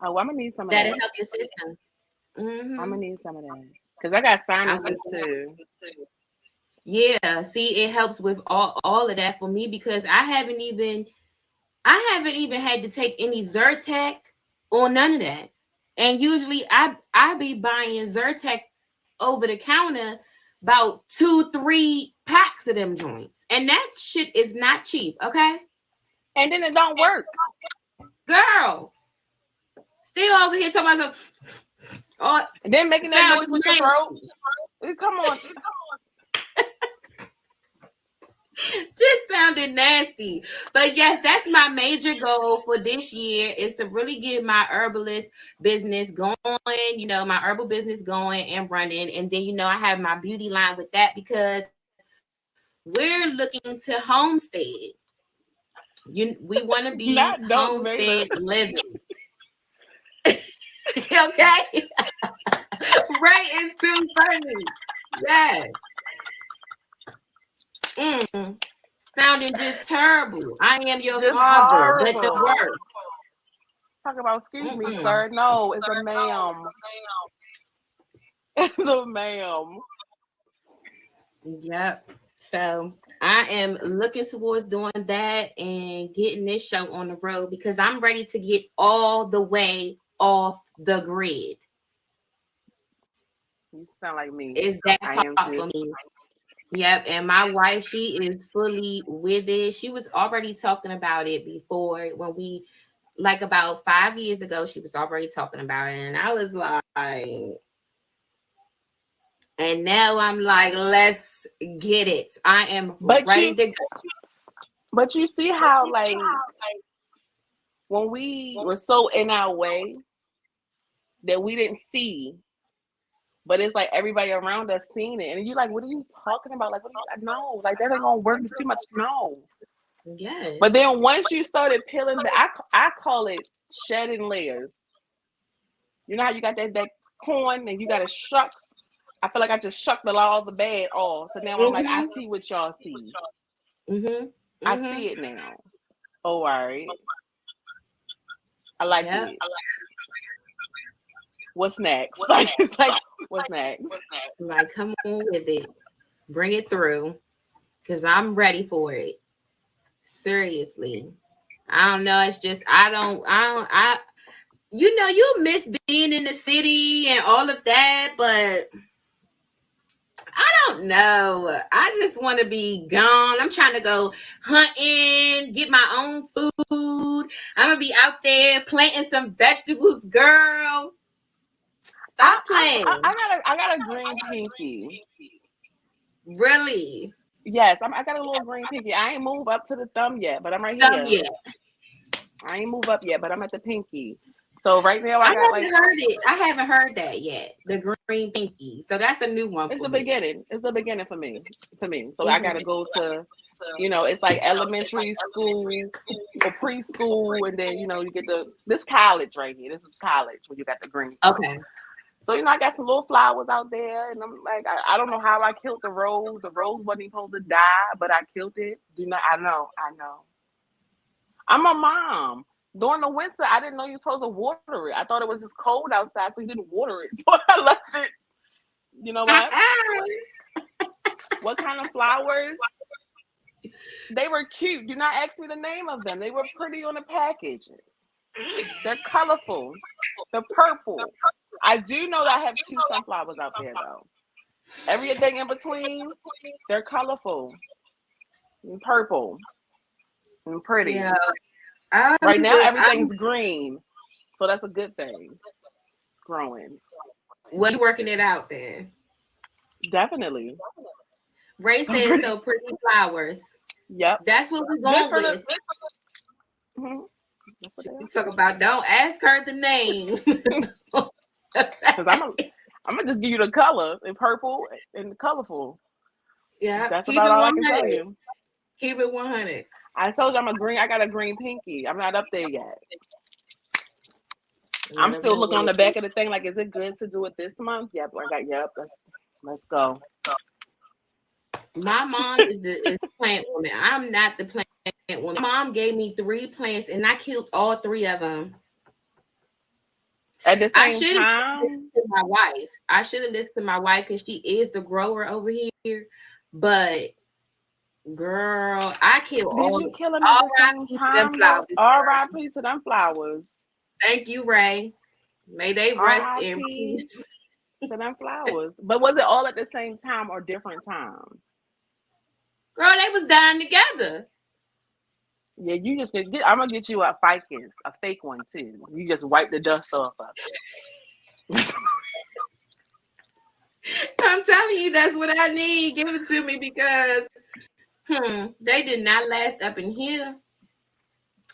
Oh, I'm gonna need some of that'll help your system. I'm gonna need some of that because I got sinuses too. Yeah, see, it helps with all of that for me because I haven't even had to take any Zyrtec or none of that. And usually I be buying Zyrtec over the counter, about 2-3 packs of them joints. And that shit is not cheap, okay? And then it don't work. Girl. Still over here talking about some and then making that noise with your throat. Come on. Just sounded nasty. But yes, that's my major goal for this year is to really get my herbalist business going, my herbal business going and running. And then, I have my beauty line with that because we're looking to homestead. We want to be homestead living. Okay? Ray is too funny. Yes. Sounding just terrible. I am your Just father, but the horrible. worst. Talk about, excuse me, sir. No, it's a ma'am. It's a ma'am. Yep. So I am looking towards doing that and getting this show on the road because I'm ready to get all the way off the grid. You sound like me. Is that I am part too. for me? Yep. And my wife, she is fully with it. She was already talking about it before when we, like about 5 years ago, she was already talking about it. And I was like, and now I'm like, let's get it. I am ready to go. But you see how, like, when we were so in our way that we didn't see, but it's like everybody around us seen it, and you're like, "What are you talking about? Like, what are you, no, like that ain't gonna work. It's too much." No. Yes. But then once you started peeling back, I call it shedding layers. You know how you got that corn and you got to shuck. I feel like I just shucked all the bad off. So now I'm like, I see what y'all see. I see it now. Oh, all right. I like it. What's next? Like, it's like, what's next? Like, come on with it. Bring it through. Because I'm ready for it. Seriously. I don't know. It's just, you know, you miss being in the city and all of that, but I don't know. I just want to be gone. I'm trying to go hunting, get my own food. I'm going to be out there planting some vegetables, girl. Stop playing. I got a green pinky. Really? Yes, I got a little green pinky. I ain't moved up to the thumb yet, but I'm right here. I ain't moved up yet, but I'm at the pinky. So right now I haven't heard it. I haven't heard that yet. The green pinky. So that's a new one. It's the beginning. It's the beginning for me. So I gotta go to, it's like elementary school or preschool, and then you get this college right here. This is college when you got the green. Okay. So I got some little flowers out there, and I'm like, I don't know how I killed the rose. The rose wasn't even supposed to die, but I killed it. I know. I'm a mom. During the winter, I didn't know you were supposed to water it. I thought it was just cold outside, so you didn't water it. So I left it. You know what? What kind of flowers? They were cute. Do not ask me the name of them. They were pretty on the package. They're colorful. They're purple. I do know that I have 2 sunflowers out there, though. Everything in between, they're colorful and purple and pretty. Yeah. Right now, everything's green. So that's a good thing. It's growing. Well, you working it out there. Definitely. Ray says so pretty flowers. Yep. That's what we're going with. Talk about, don't ask her the name. Because I'm gonna just give you the color in purple and colorful. Yeah. That's about all I can tell you. Keep it 100. I told you I got a green pinky. I'm not up there yet. I'm still looking on the back of the thing like, is it good to do it this month? Yep. Let's go. My mom is the plant woman. I'm not the plant woman. My mom gave me 3 plants and I killed all 3 of them. At the same time, my wife. I should have listened to my wife because she is the grower over here. But girl, I killed all. Did you kill them at the same time? R.I.P. to them flowers. Thank you, Ray. May they rest in peace. To them flowers. But was it all at the same time or different times? Girl, they was dying together. Yeah, you just I'm gonna get you a ficus, a fake one too. You just wipe the dust off of it. I'm telling you, that's what I need. Give it to me because they did not last up in here.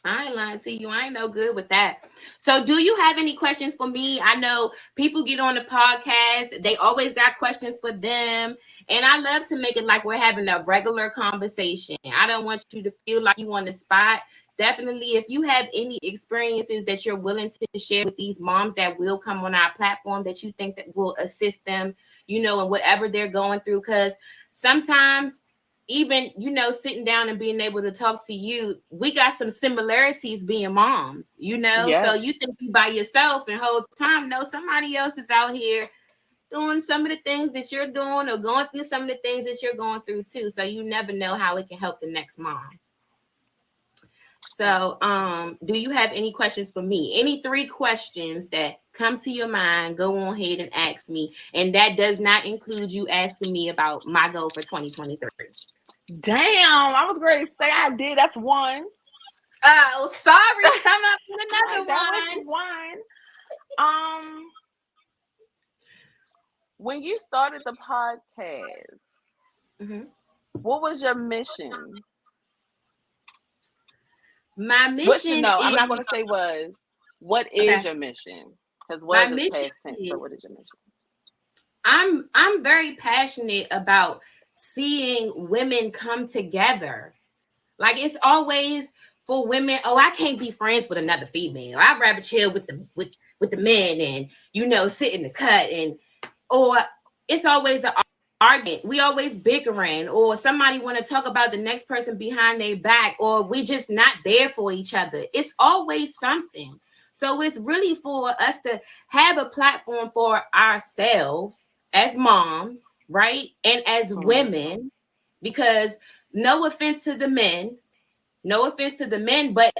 I ain't lying to you. I ain't no good with that. So do you have any questions for me? I know people get on the podcast. They always got questions for them. And I love to make it like we're having a regular conversation. I don't want you to feel like you on the spot. definitely, if you have any experiences that you're willing to share with these moms that will come on our platform that you think that will assist them, you know, in whatever they're going through, because sometimes even, you know, sitting down and being able to talk to you, we got some similarities being moms, you know. Yeah, So you think you by yourself and whole time, no, somebody else is out here doing some of the things that you're doing or going through some of the things that you're going through too. So you never know how it can help the next mom. So do you have any questions for me? Any 3 questions that come to your mind, go on ahead and ask me. And that does not include you asking me about my goal for 2023. damn, I was going to say I did. That's one. Oh, sorry. Come up with another That one. was one. When you started the podcast, what was your mission? My What should mission know? I'm is not going to say was. What is your mission? Because my was is mission past tense. So is what is your mission? I'm very passionate about seeing women come together. Like it's always for women, oh, I can't be friends with another female. I'd rather chill with the men and, you know, sit in the cut, and or it's always an argument. We always bickering, or somebody want to talk about the next person behind their back, or we just not there for each other. It's always something. So it's really for us to have a platform for ourselves as moms, right? And as women, because no offense to the men, no offense to the men, but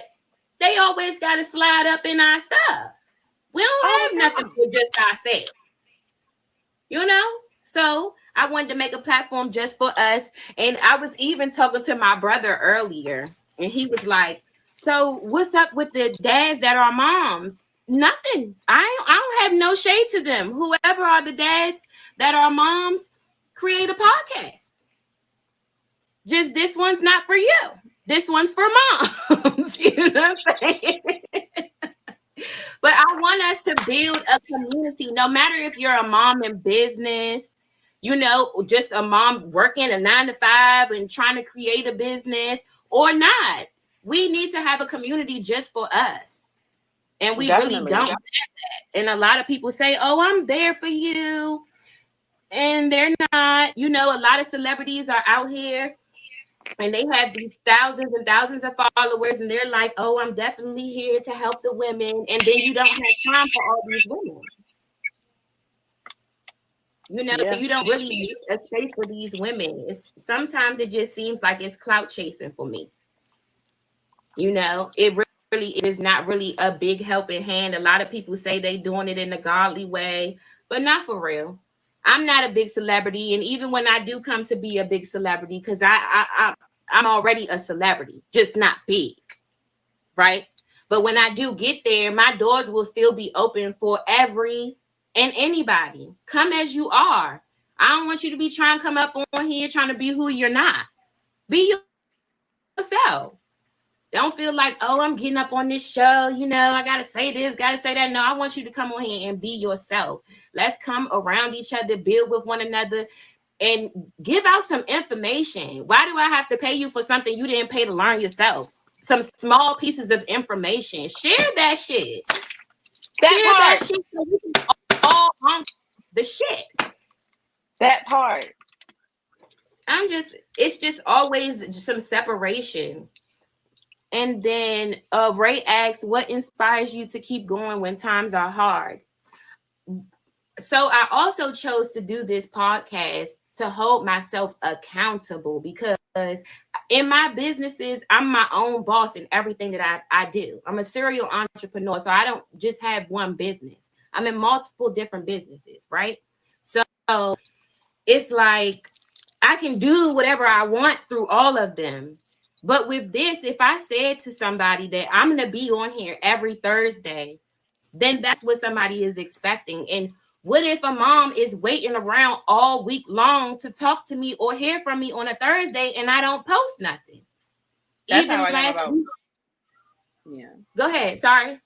they always got to slide up in our stuff. We don't have nothing for just ourselves, you know? So I wanted to make a platform just for us. And I was even talking to my brother earlier, and he was like, so what's up with the dads that are moms? Nothing. I don't have no shade to them. Whoever are the dads that are moms, create a podcast. Just this one's not for you. This one's for moms. You know what I'm saying? But I want us to build a community, no matter if you're a mom in business, you know, just a mom working a 9 to 5 and trying to create a business or not. We need to have a community just for us. And we really don't have that. And a lot of people say, oh, I'm there for you. And they're not. You know, a lot of celebrities are out here and they have these thousands and thousands of followers, and they're like, oh, I'm definitely here to help the women. And then you don't have time for all these women. You know, you don't really need a space for these women. Sometimes it just seems like it's clout chasing for me. You know, it really is not really a big helping hand. A lot of people say they doing it in a godly way, but not for real. I'm not a big celebrity, and even when I do come to be a big celebrity, because I'm already a celebrity, just not big, right? But when I do get there, my doors will still be open for every and anybody. Come as you are. I don't want you to be trying to come up on here trying to be who you're not. Be yourself. Don't feel like, oh, I'm getting up on this show. You know, I got to say this, got to say that. No, I want you to come on here and be yourself. Let's come around each other, build with one another, and give out some information. Why do I have to pay you for something you didn't pay to learn yourself? Some small pieces of information. Share that shit. That shit so we can all on the shit. That part. It's just always some separation. And then Ray asks, what inspires you to keep going when times are hard? So I also chose to do this podcast to hold myself accountable, because in my businesses, I'm my own boss in everything that I do. I'm a serial entrepreneur, so I don't just have one business. I'm in multiple different businesses, right? So it's like I can do whatever I want through all of them. But with this, if I said to somebody that I'm going to be on here every Thursday, then that's what somebody is expecting. And what if a mom is waiting around all week long to talk to me or hear from me on a Thursday and I don't post nothing? That's Even how I last am about. week. Yeah. Go ahead. Sorry.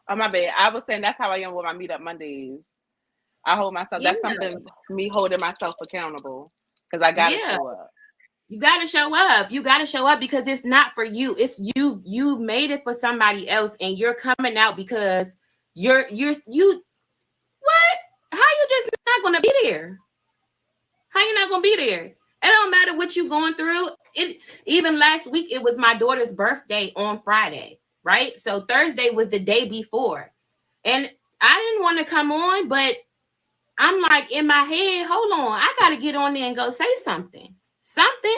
Oh, my bad. I was saying that's how I am with my meetup Mondays. I hold myself. That's something me holding myself accountable because I got to show up. You got to show up. You got to show up because it's not for you. It's you. You made it for somebody else, and you're coming out because you. What? How you just not gonna be there? How you not gonna be there? It don't matter what you going through. It even last week it was my daughter's birthday on Friday, right? So Thursday was the day before, and I didn't want to come on, but I'm like in my head, hold on, I got to get on there and go say something,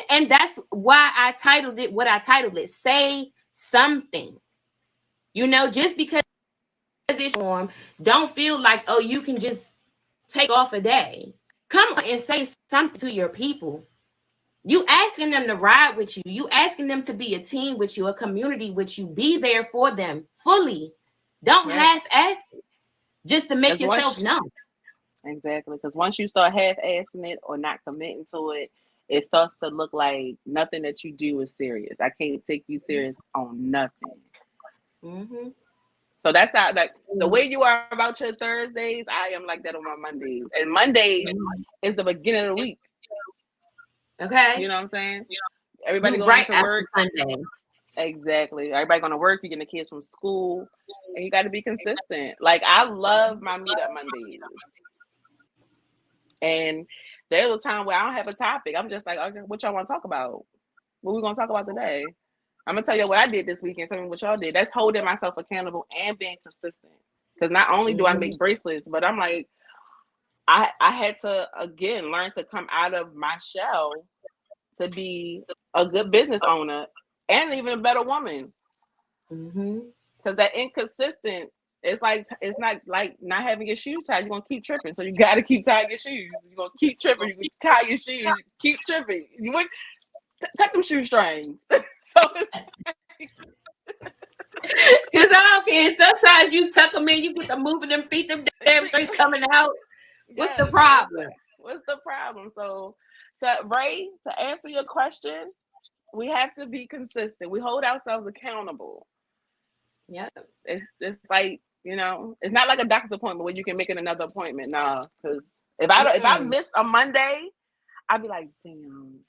and that's why I titled it what I titled it. Say something. Just because it's form, don't feel like you can just take off a day. Come on and say something to your people. You asking them to ride with you. You asking them to be a team with you, a community with you. Be there for them fully. Don't half-ass it just to make yourself known. Exactly, because once you start half-assing it or not committing to it, it starts to look like nothing that you do is serious. I can't take you serious on nothing. Mm-hmm. So that's how, like, the way you are about your Thursdays, I am like that on my Mondays. And Mondays is the beginning of the week. Okay. You know what I'm saying? Everybody You going right to work. Sunday. Exactly. Everybody going to work. You getting the kids from school. And you got to be consistent. Like, I love my meetup Mondays. And there was a time where I don't have a topic. I'm just like, okay, what y'all want to talk about? What we going to talk about today? I'm going to tell you what I did this weekend. Tell me what y'all did. That's holding myself accountable and being consistent. Because not only do I make bracelets, but I'm like, I had to, again, learn to come out of my shell to be a good business owner and even a better woman. Because that inconsistent, it's not like not having your shoes tied. You're going to keep tripping. So you got to keep tying your shoes. You're going to keep tripping. You tie your shoes. Keep tripping. You would cut them shoestrings. So it's because I don't care. Sometimes you tuck them in, you get them moving them feet, them damn straight coming out. What's the problem? What's the problem? So Ray, to answer your question, we have to be consistent. We hold ourselves accountable. Yeah. It's like, it's not like a doctor's appointment where you can make it another appointment. Nah, because if I miss a Monday, I'd be like, damn,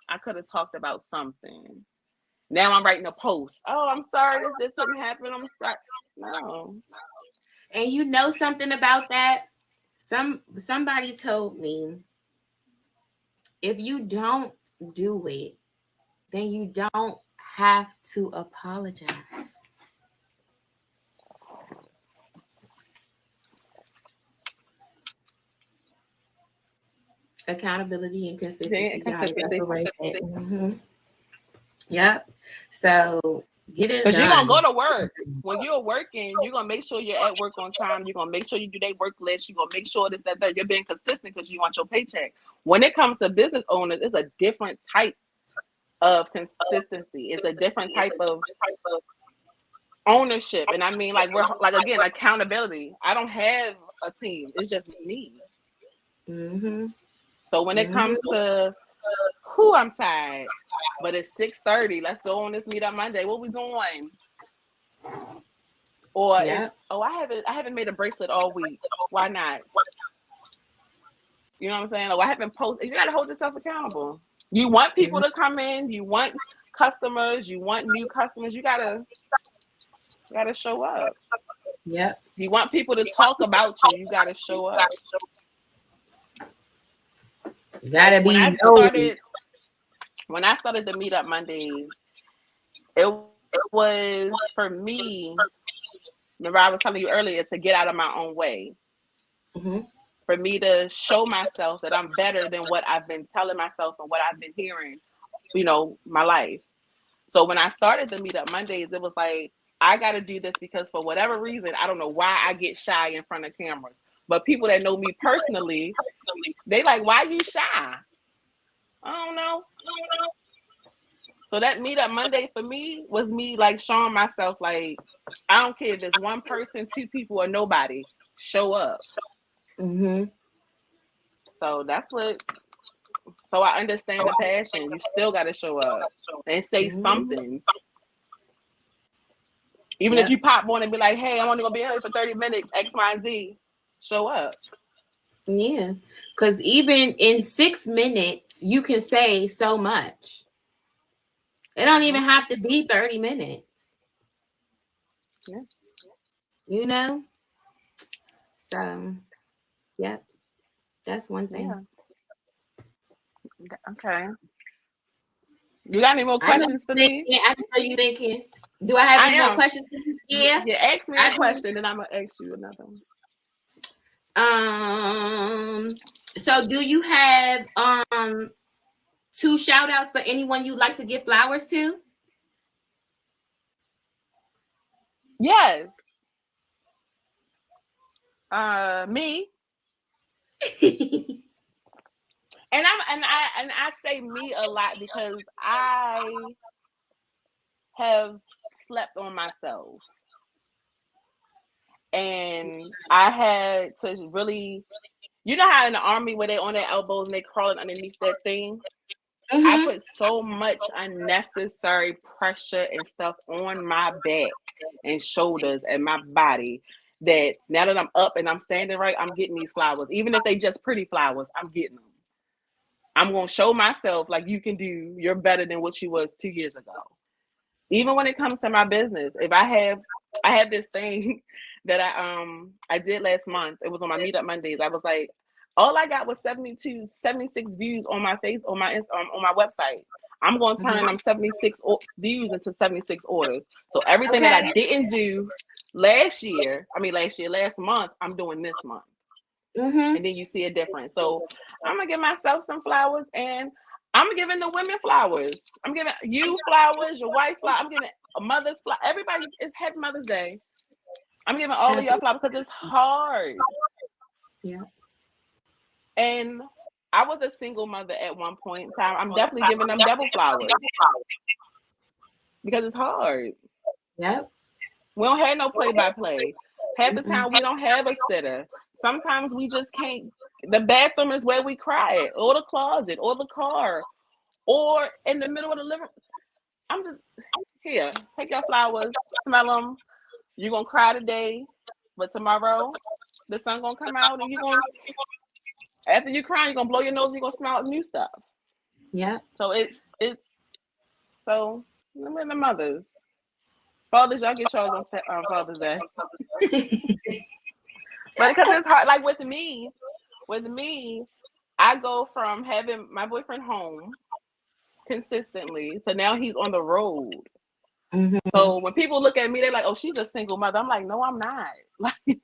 I could have talked about something. Now I'm writing a post. Oh, I'm sorry, this didn't happen. I'm sorry. No. And you know something about that? Somebody told me if you don't do it, then you don't have to apologize. Accountability and consistency. Yep. So get it done. Because you're going to go to work. When you're working, you're going to make sure you're at work on time. You're going to make sure you do their work list. You're going to make sure this, that, that. You're being consistent because you want your paycheck. When it comes to business owners, it's a different type of consistency. It's a different type of ownership. And I mean, like, we're like, again, accountability. I don't have a team. It's just me. So when it comes to I'm tired, but it's 6:30. Let's go on this meetup Monday. What we doing? Or it's I haven't made a bracelet all week. Why not? You know what I'm saying? Or I haven't posted. You gotta hold yourself accountable. You want people to come in, you want customers, you want new customers, you gotta show up. Yep. You want people to talk about you gotta show up. You gotta be when I started the Meetup Mondays, it was for me, remember I was telling you earlier, to get out of my own way. For me to show myself that I'm better than what I've been telling myself and what I've been hearing, my life. So when I started the Meetup Mondays, it was like, I got to do this because for whatever reason, I don't know why I get shy in front of cameras. But people that know me personally, they like, why you shy? I don't know. So that Meetup Monday for me was me like showing myself like, I don't care if it's one person, two people, or nobody, show up. So that's what. So I understand the passion. You still got to show up and say something. Even if you pop on and be like, hey, I'm only going to be here for 30 minutes, X, Y, Z, show up. Yeah, because even in 6 minutes, you can say so much. It don't even have to be 30 minutes, Yeah. you know? So, yep, that's one thing. Yeah. Okay. You got any more I know questions for you me? thinking. I know you thinking. Do I have I any more am. questions for you? Yeah, Yeah, ask me a I do. question, then I'm gonna ask you another one. Um, so do you have two shout outs for anyone you'd like to give flowers to? Yes. Me. And I say me a lot because I have slept on myself. And I had to really, you know how in the army where they on their elbows and they crawling underneath that thing? I Mm-hmm. put so much unnecessary pressure and stuff on my back and shoulders and my body that now that I'm up and I'm standing right, I'm getting these flowers. Even if they just pretty flowers, I'm getting them. I'm going to show myself like you can do, you're better than what you was 2 years ago. Even when it comes to my business, if I have this thing that I did last month. It was on my Meetup Mondays. I was like, all I got was 76 views on my on my website. I'm going to turn them 76 views into 76 orders. So everything that Okay. I didn't do last month, I'm doing this month. Mm-hmm. And then you see a difference. So I'm gonna give myself some flowers, and I'm giving the women flowers. I'm giving you flowers, your wife flowers. I'm giving a mother's flower. Everybody is Happy Mother's Day. I'm giving all of Happy. y'all flowers because it's hard. Yeah. And I was a single mother at one point in time. I'm definitely giving them double flowers because it's hard. Yep. We don't have no play-by-play. Half the Mm-mm. time we don't have a sitter. Sometimes we just can't. The bathroom is where we cry at, or the closet, or the car, or in the middle of the living. I'm just here. Take your flowers, smell them. You're gonna cry today, but tomorrow the sun gonna come out, and you're gonna after you cry, you're gonna blow your nose. You're gonna smell new stuff. Yep. So it's so the mothers, fathers, y'all get yours on Father's Day. But because it's hard, like with me, I go from having my boyfriend home consistently to now he's on the road. Mm-hmm. So when people look at me, they're like, "Oh, she's a single mother." I'm like, "No, I'm not. Like,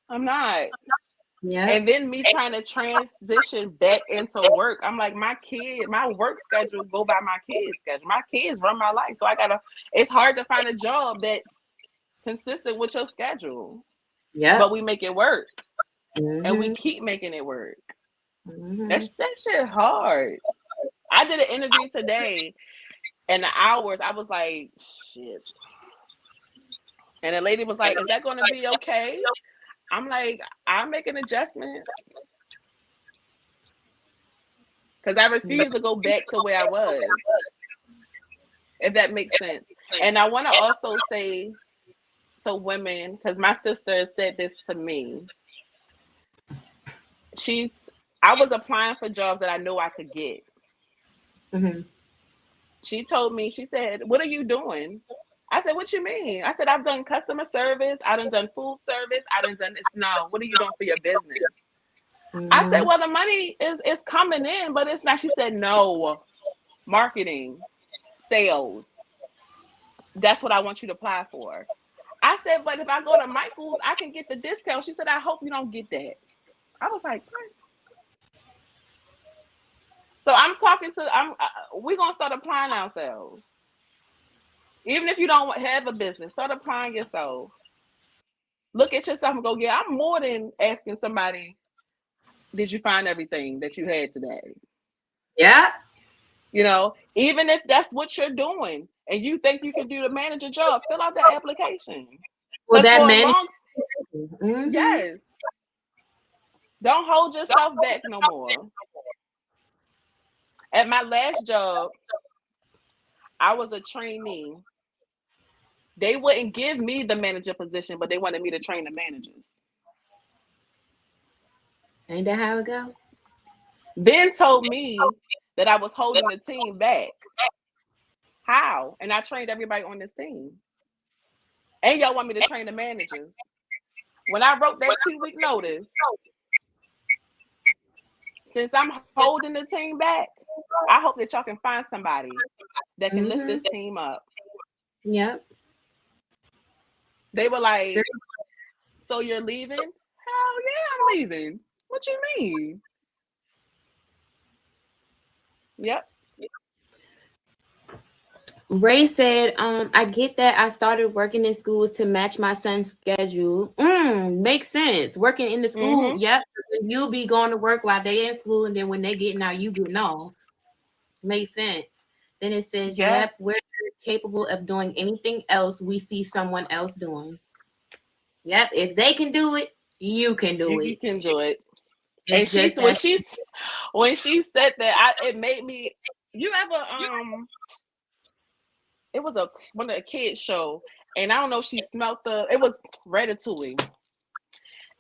I'm not." Yep. And then me trying to transition back into work, I'm like, my work schedule go by my kids' schedule. My kids run my life, so I gotta. It's hard to find a job that's consistent with your schedule, Yep. but we make it work, and we Mm-hmm. keep making it work. Mm-hmm. That shit hard. I did an interview today, and the hours I was like, shit. And the lady was like, "Is that going to be okay?" I'm like, "I'll make an adjustment because I refuse to go back to where I was, if that makes sense." And I want to also say to women, because my sister said this to me. I was applying for jobs that I know I could get. Mm-hmm. She told me, she said, "What are you doing?" I said, "What you mean?" I said, "I've done customer service. I done food service. I done this." No, what are you doing for your business? I said, Mm-hmm. "Well, the money is coming in, but it's not." She said, "No, marketing, sales. That's what I want you to apply for." I said, "But if I go to Michael's, I can get the discount." She said, "I hope you don't get that." I was like, "What?" So I'm talking to. We're gonna start applying ourselves. Even if you don't have a business, start applying yourself. Look at yourself and go, "Yeah, I'm more than asking somebody, did you find everything that you had today?" Yeah. Even if that's what you're doing and you think you can do the manager job, fill out that application. Well, Because that for a man. long, Mm-hmm. yes, don't hold yourself back no more. At my last job, I was a trainee. They wouldn't give me the manager position, but they wanted me to train the managers. Ain't that how it go? Ben told me that I was holding the team back. How? And I trained everybody on this team. And y'all want me to train the managers. When I wrote that 2-week notice, since I'm holding the team back, I hope that y'all can find somebody that can lift this team up. Yep. They were like, so you're leaving? Hell yeah, I'm leaving. What you mean? Yep. Ray said, I get that I started working in schools to match my son's schedule. Makes sense. Working in the school, yep. You'll be going to work while they're in school, and then when they getting out, you getting off. Makes sense. Then it says, yep, we're capable of doing anything else we see someone else doing. Yep, if they can do it, you can do it. You can do it. And when she said that, it made me. You ever it was one of the kids show, and I don't know if she smelt it was Ratatouille.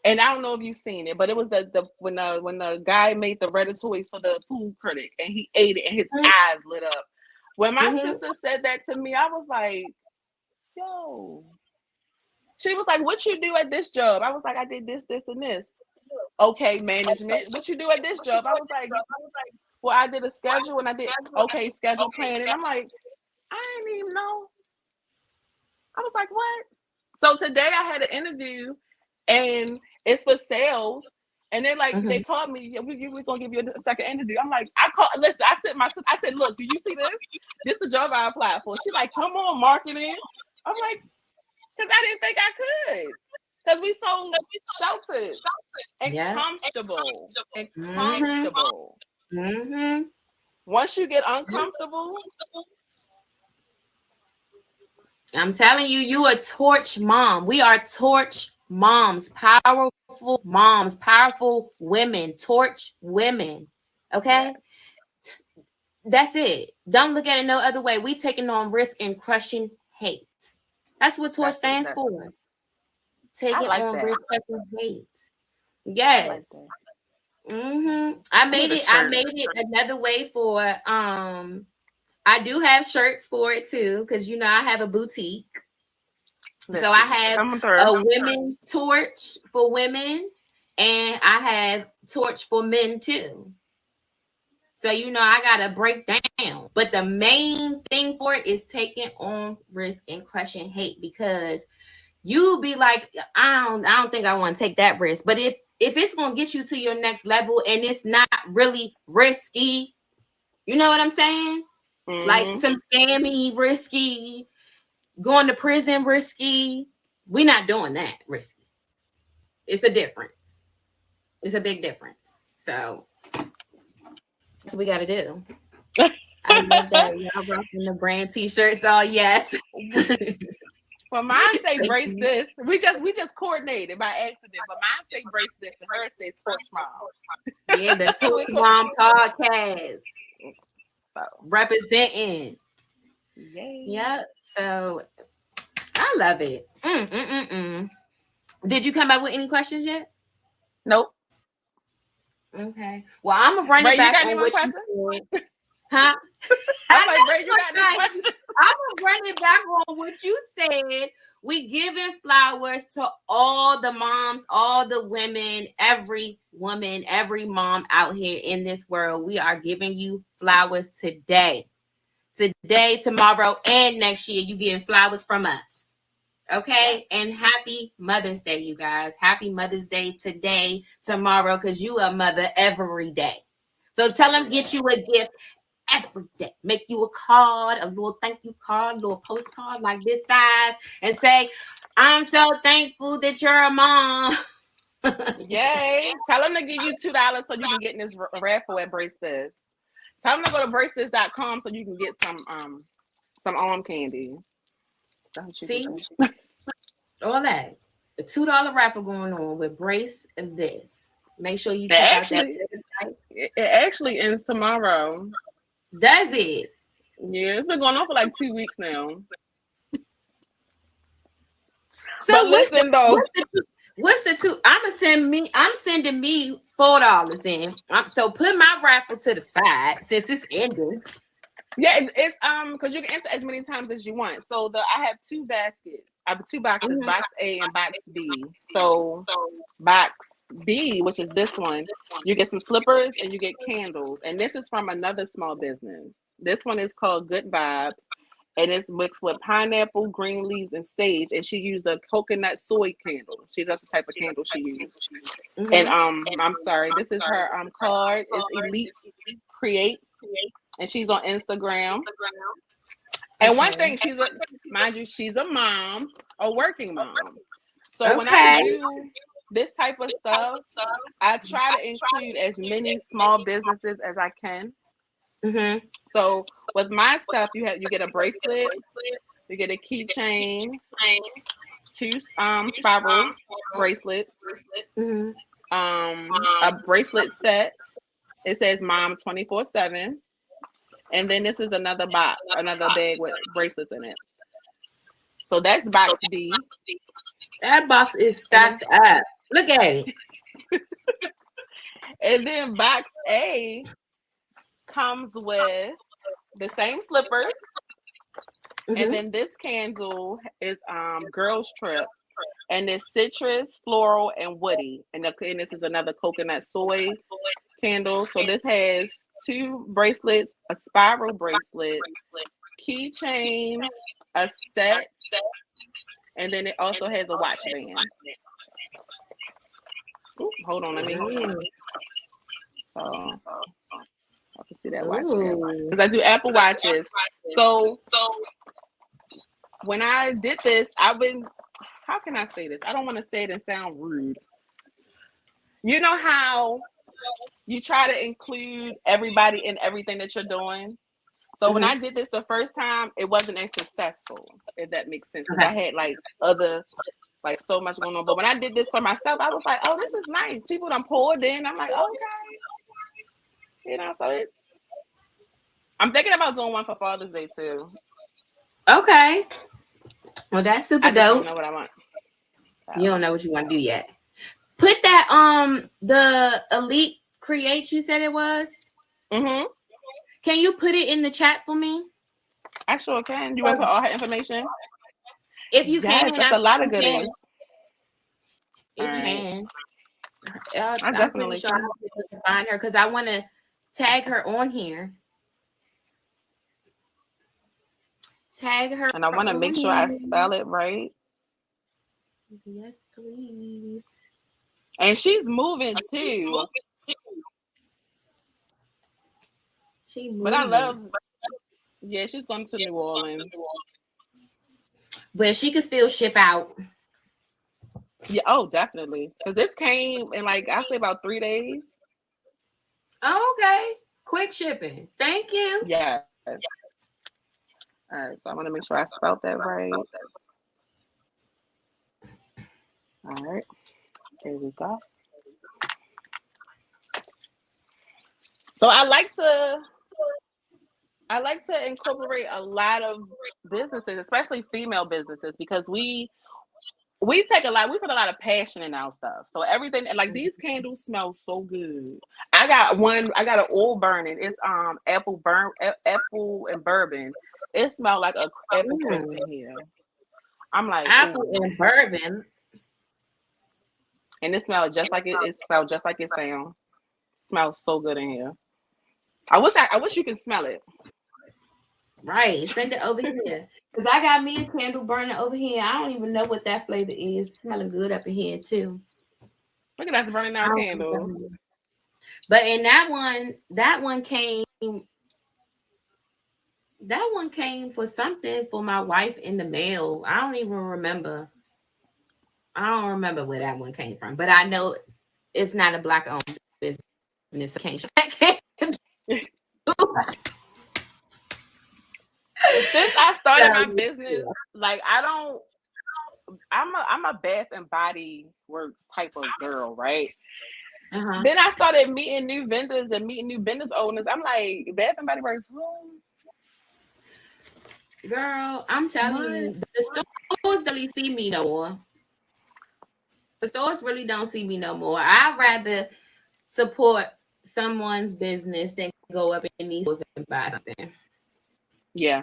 And I don't know if you've seen it, but it was when the guy made the ratatouille for the food critic and he ate it and his eyes lit up. When my sister said that to me, I was like, yo. She was like, what you do at this job? I was like, I did this, this, and this. Okay, management. What you do at this job? I was like, well, I did a schedule and I did schedule planning. I'm like, I didn't even know. I was like, what? So today I had an interview and it's for sales. And they're like, they called me. We're gonna give you a second interview. I'm like, listen, I said, look, do you see this? This is the job I applied for. She's like, come on, marketing. I'm like, because I didn't think I could. Because we so sheltered and comfortable. And comfortable. Once you get uncomfortable. I'm telling you, you a torch mom. We are torch moms, powerful moms, powerful women, torch women. Okay? That's it. Don't look at it no other way. We taking on risk and crushing hate. That's what torch stands for. Taking on risk, crushing hate. Yes. I made it another way for I do have shirts for it too, because you know I have a boutique. So I have a women's torch for women, and I have torch for men too. So you know I gotta break down. But the main thing for it is taking on risk and crushing hate, because you'll be like, I don't think I want to take that risk. But if it's gonna get you to your next level and it's not really risky, you know what I'm saying? Like some scammy risky, going to prison risky. We're not doing that risky. It's a difference. It's a big difference. So that's what we got to do. I love that. Y'all rocking the brand t-shirts. Oh, yes. Well, mine say brace this. We just coordinated by accident, but mine say brace this, and hers says Torch Mom. Yeah, the Torch Mom podcast. So representing. Yay. Yeah. So I love it. Did you come up with any questions yet? Nope. Okay. Well, I'm gonna run it back on what you said. Huh? I'm like, Ray, you got any questions? I'm gonna run it back on what you said. We giving flowers to all the moms, all the women, every woman, every mom out here in this world. We are giving you flowers today. Today, tomorrow, and next year. You getting flowers from us. Okay? Yes. And happy Mother's Day, you guys. Happy Mother's Day today, tomorrow, because you a mother every day. So tell them, get you a gift every day. Make you a card, a little thank you card, a little postcard like this size, and say, I'm so thankful that you're a mom. Yay. Tell them to give you $2 so you can get in this raffle at Brace This. Tell them to go to bracethis.com so you can get some arm candy. See? All that. The $2 raffle going on with Brace This. Make sure you check out that website. It actually ends tomorrow. Does it? Yeah, it's been going on for like 2 weeks now. So what's the two? I'm sending me $4 in. So put my raffle to the side since it's ending. Yeah, it's because you can enter as many times as you want. So I have two baskets. I have two boxes, Mhm. box A and box B. So box B, which is this one, you get some slippers and you get candles. And this is from another small business. This one is called Good Vibes. And it's mixed with pineapple, green leaves, and sage. And she used a coconut soy candle. That's the type of candle she used. And Mhm. I'm sorry, this is her card. It's Elite Creates, and she's on Instagram. And one Okay. thing, mind you, she's a mom, a working mom. So when I Okay. do this type of stuff, I try to include as many small businesses as I can. Mhm. So with my stuff, you get a bracelet, you get a keychain, two spiral bracelets, Mhm. a bracelet set. It says "Mom 24/7," and then this is another box, another bag with bracelets in it. So that's box B, That box is and then stacked up. Look at it. box A comes with the same slippers, and Mhm. then this candle is Girls Trip, and it's citrus, floral, and woody, and this is another coconut soy candle. So this has two bracelets, a spiral bracelet, keychain, a set, and then it also has a watch band. Ooh, hold on, let me. Oh, I can see that watch band Ooh. because I do Apple Watches. So when I did this, I've been. How can I say this? I don't want to say it and sound rude. You know how you try to include everybody in everything that you're doing. So when I Mhm. did this the first time, it wasn't as successful, if that makes sense, because Okay. I had like so much going on. But when I did this for myself, I was like, oh, this is nice. People done poured in. I'm like, okay, so I'm thinking about doing one for Father's Day too. Okay. Well, that's super I just dope. don't know what I want. You So don't know what you want to do yet. Put that the Elite Creates, you said it was. mm-hmm. Can you put it in the chat for me? I sure can. You want to put all her information? If you can, Yes, that's a lot of goodies. All if you right. can, I I'm pretty definitely sure I'll can. be able to find her because I want to tag her on here. Tag her And I want to make on sure I here. spell it right. Yes, please. And she's moving too. She But I moving, love, yeah, she's going to New Orleans. but she could still ship out. Yeah, oh, definitely. Because this came in like, I say about 3 days. Oh, okay, quick shipping. Thank you. Yes. All right, so I want to make sure I spelled that right. All right, there we go. So I like to incorporate a lot of businesses, especially female businesses, because we put a lot of passion in our stuff. So everything, like these candles smell so good. I got an oil burning. It's apple and bourbon. It smelled like a apple crisp Mm, in here. I'm like, apple ooh. and bourbon. And it smelled just like it smelled just like it sounds. Smells so good in here. I wish you could smell it. Right. Send it over here. Because I got me a candle burning over here. I don't even know what that flavor is. Smelling good up in here too. Look at us burning I our don't know what candles. that is. But in that one came for something for my wife in the mail. I don't even remember. I don't remember where that one came from. But I know it's not a black owned business. I can't. Since I started my So, business, like I'm a Bath and Body Works type of girl, right? uh-huh. Then I started meeting new vendors and meeting new business owners. I'm like, Bath and Body Works, who? Girl, I'm telling What? you, the stores don't really see me no more. The stores really don't see me no more. I'd rather support someone's business than go up in these stores and buy something. Yeah.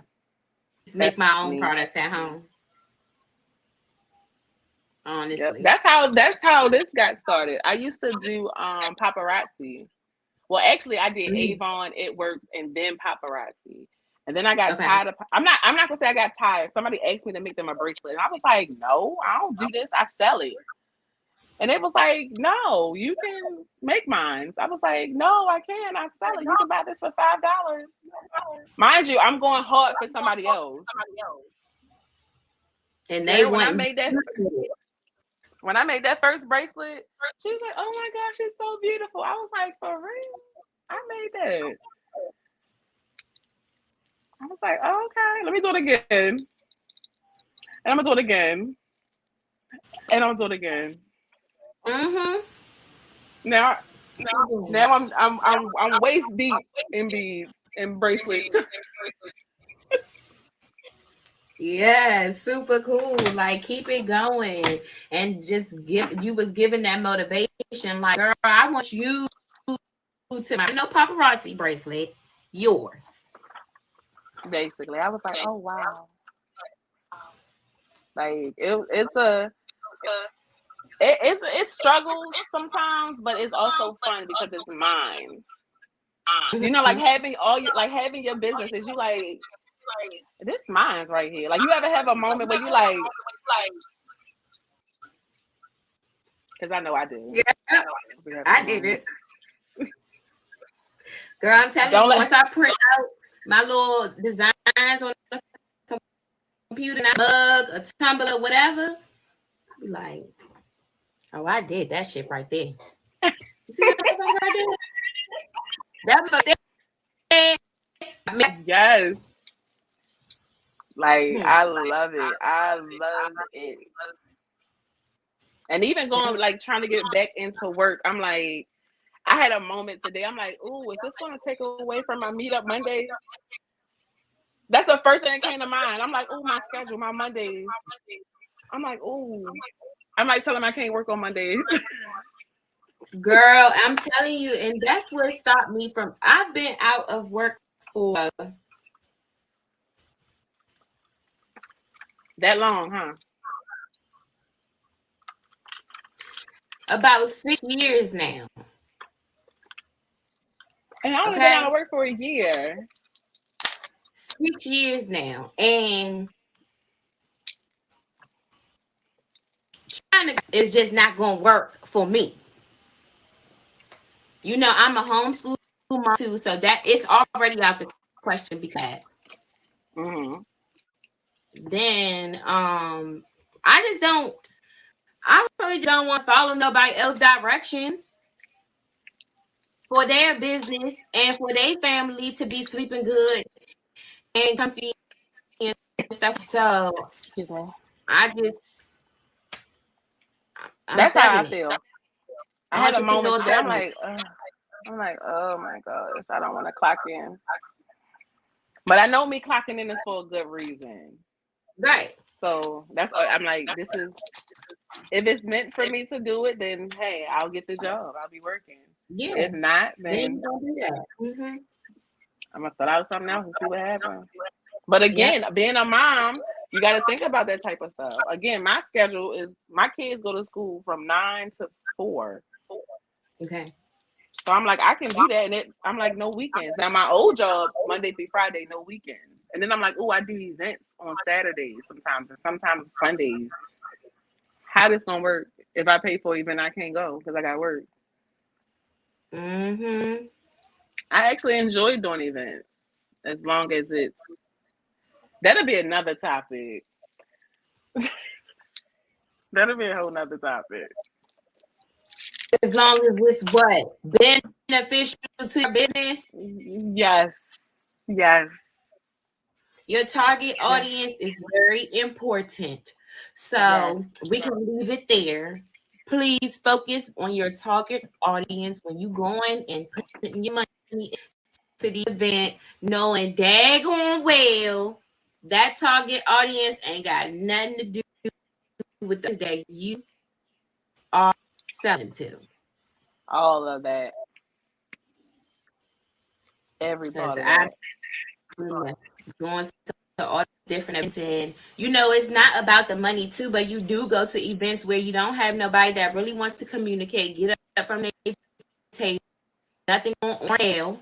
Just make my own products at home. Honestly. Yep. That's how this got started. I used to do paparazzi. Well, actually I did Avon, It Works, and then paparazzi. And then I got tired of I'm not gonna say I got tired. Somebody asked me to make them a bracelet. And I was like, no, I don't do this. I sell it. And it was like, no, you can make mine. I was like, no, I can. I sell it. You can buy this for $5. Mind you, I'm going hard for somebody else. And they when I made that first bracelet, she was like, oh my gosh, it's so beautiful. I was like, for real? I made that. I was like, oh, okay, let me do it again. And I'm gonna do it again. And I'm gonna do it again. Now I'm waist deep in beads and bracelets. Yeah, super cool. Like, keep it going, and just you was giving that motivation. Like, girl, I want you to my no paparazzi bracelet, yours. Basically, I was like, oh wow. Like it's struggles sometimes, but it's also fun because it's mine. You know, like having your businesses, you like, this mine's right here. Like, you ever have a moment where you like, because I know I did. Yeah, I did it. Girl, I'm telling you, once I print out my little designs on the computer, a mug, a tumbler, whatever, I'll be like, oh, I did that shit right there. You see that I did? Yes. Like, I love it. I love it. And even going, like, trying to get back into work, I'm like, I had a moment today. I'm like, ooh, is this going to take away from my meetup Mondays? That's the first thing that came to mind. I'm like, oh, my schedule, my Mondays. I'm like, ooh. I might tell him I can't work on Mondays. Girl, I'm telling you, and that's what stopped me from. I've been out of work for that long, huh? About 6 years now. And I only been out of work for a year. 6 years now, and trying to is just not going to work for me. You know, I'm a homeschool mom too, so that it's already out the question because then I really don't want to follow nobody else's directions for their business and for their family to be sleeping good and comfy and stuff. So that's how I feel. I had a moment today. I'm like, oh my gosh, I don't want to clock in. But I know me clocking in is for a good reason. Right. So I'm like, this is, if it's meant for me to do it, then hey, I'll get the job. I'll be working. Yeah. If not, then you don't do that. I'm gonna fill out something else and see what happens. But again, being a mom, you got to think about that type of stuff. Again, my schedule is, my kids go to school from 9 to 4. Okay. So I'm like, I can do that. And I'm like, no weekends. Now, my old job, Monday through Friday, no weekends. And then I'm like, oh, I do events on Saturdays sometimes, and sometimes Sundays. How this going to work? If I pay for an event, I can't go because I got work. I actually enjoy doing events as long as it's, that'll be another topic. That'll be a whole nother topic. As long as it's what? Beneficial to your business? Yes. Your target audience is very important. So we can leave it there. Please focus on your target audience when you going and putting your money to the event, knowing daggone well that target audience ain't got nothing to do with things that you are selling to. All of that. Every because part of I that. going to all different events, and it's not about the money too, but you do go to events where you don't have nobody that really wants to communicate, get up from their table, nothing on sale.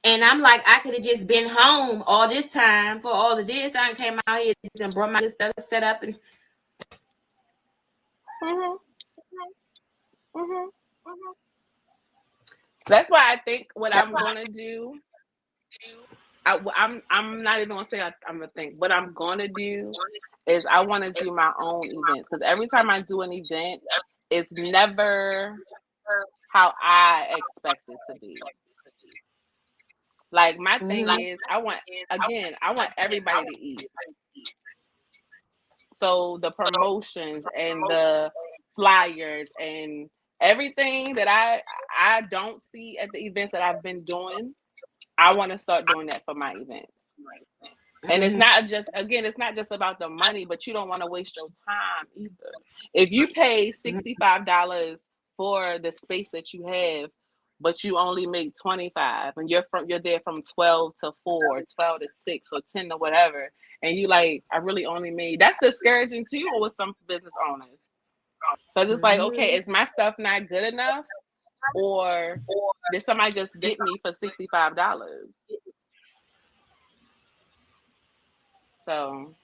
And I'm like, I could have just been home all this time for all of this. I came out here and brought my good stuff set up and Mm-hmm. Mm-hmm. That's why I think what I'm gonna do. I'm not even gonna say I'm gonna think. What I'm gonna do is I want to do my own events because every time I do an event, it's never how I expect it to be. Like my thing mm-hmm, is, I want everybody to eat. So the promotions and the flyers and everything that I don't see at the events that I've been doing, I want to start doing that for my events. And mm-hmm, it's not just about the money, but you don't want to waste your time either. If you pay $65 for the space that you have, but you only make 25 and you're there from 12 to 4, 12 to 6 or 10 or whatever, and you like, I really only made, that's discouraging too with some business owners. Because it's like, okay, mm-hmm. is my stuff not good enough? Or did somebody just get me for $65? So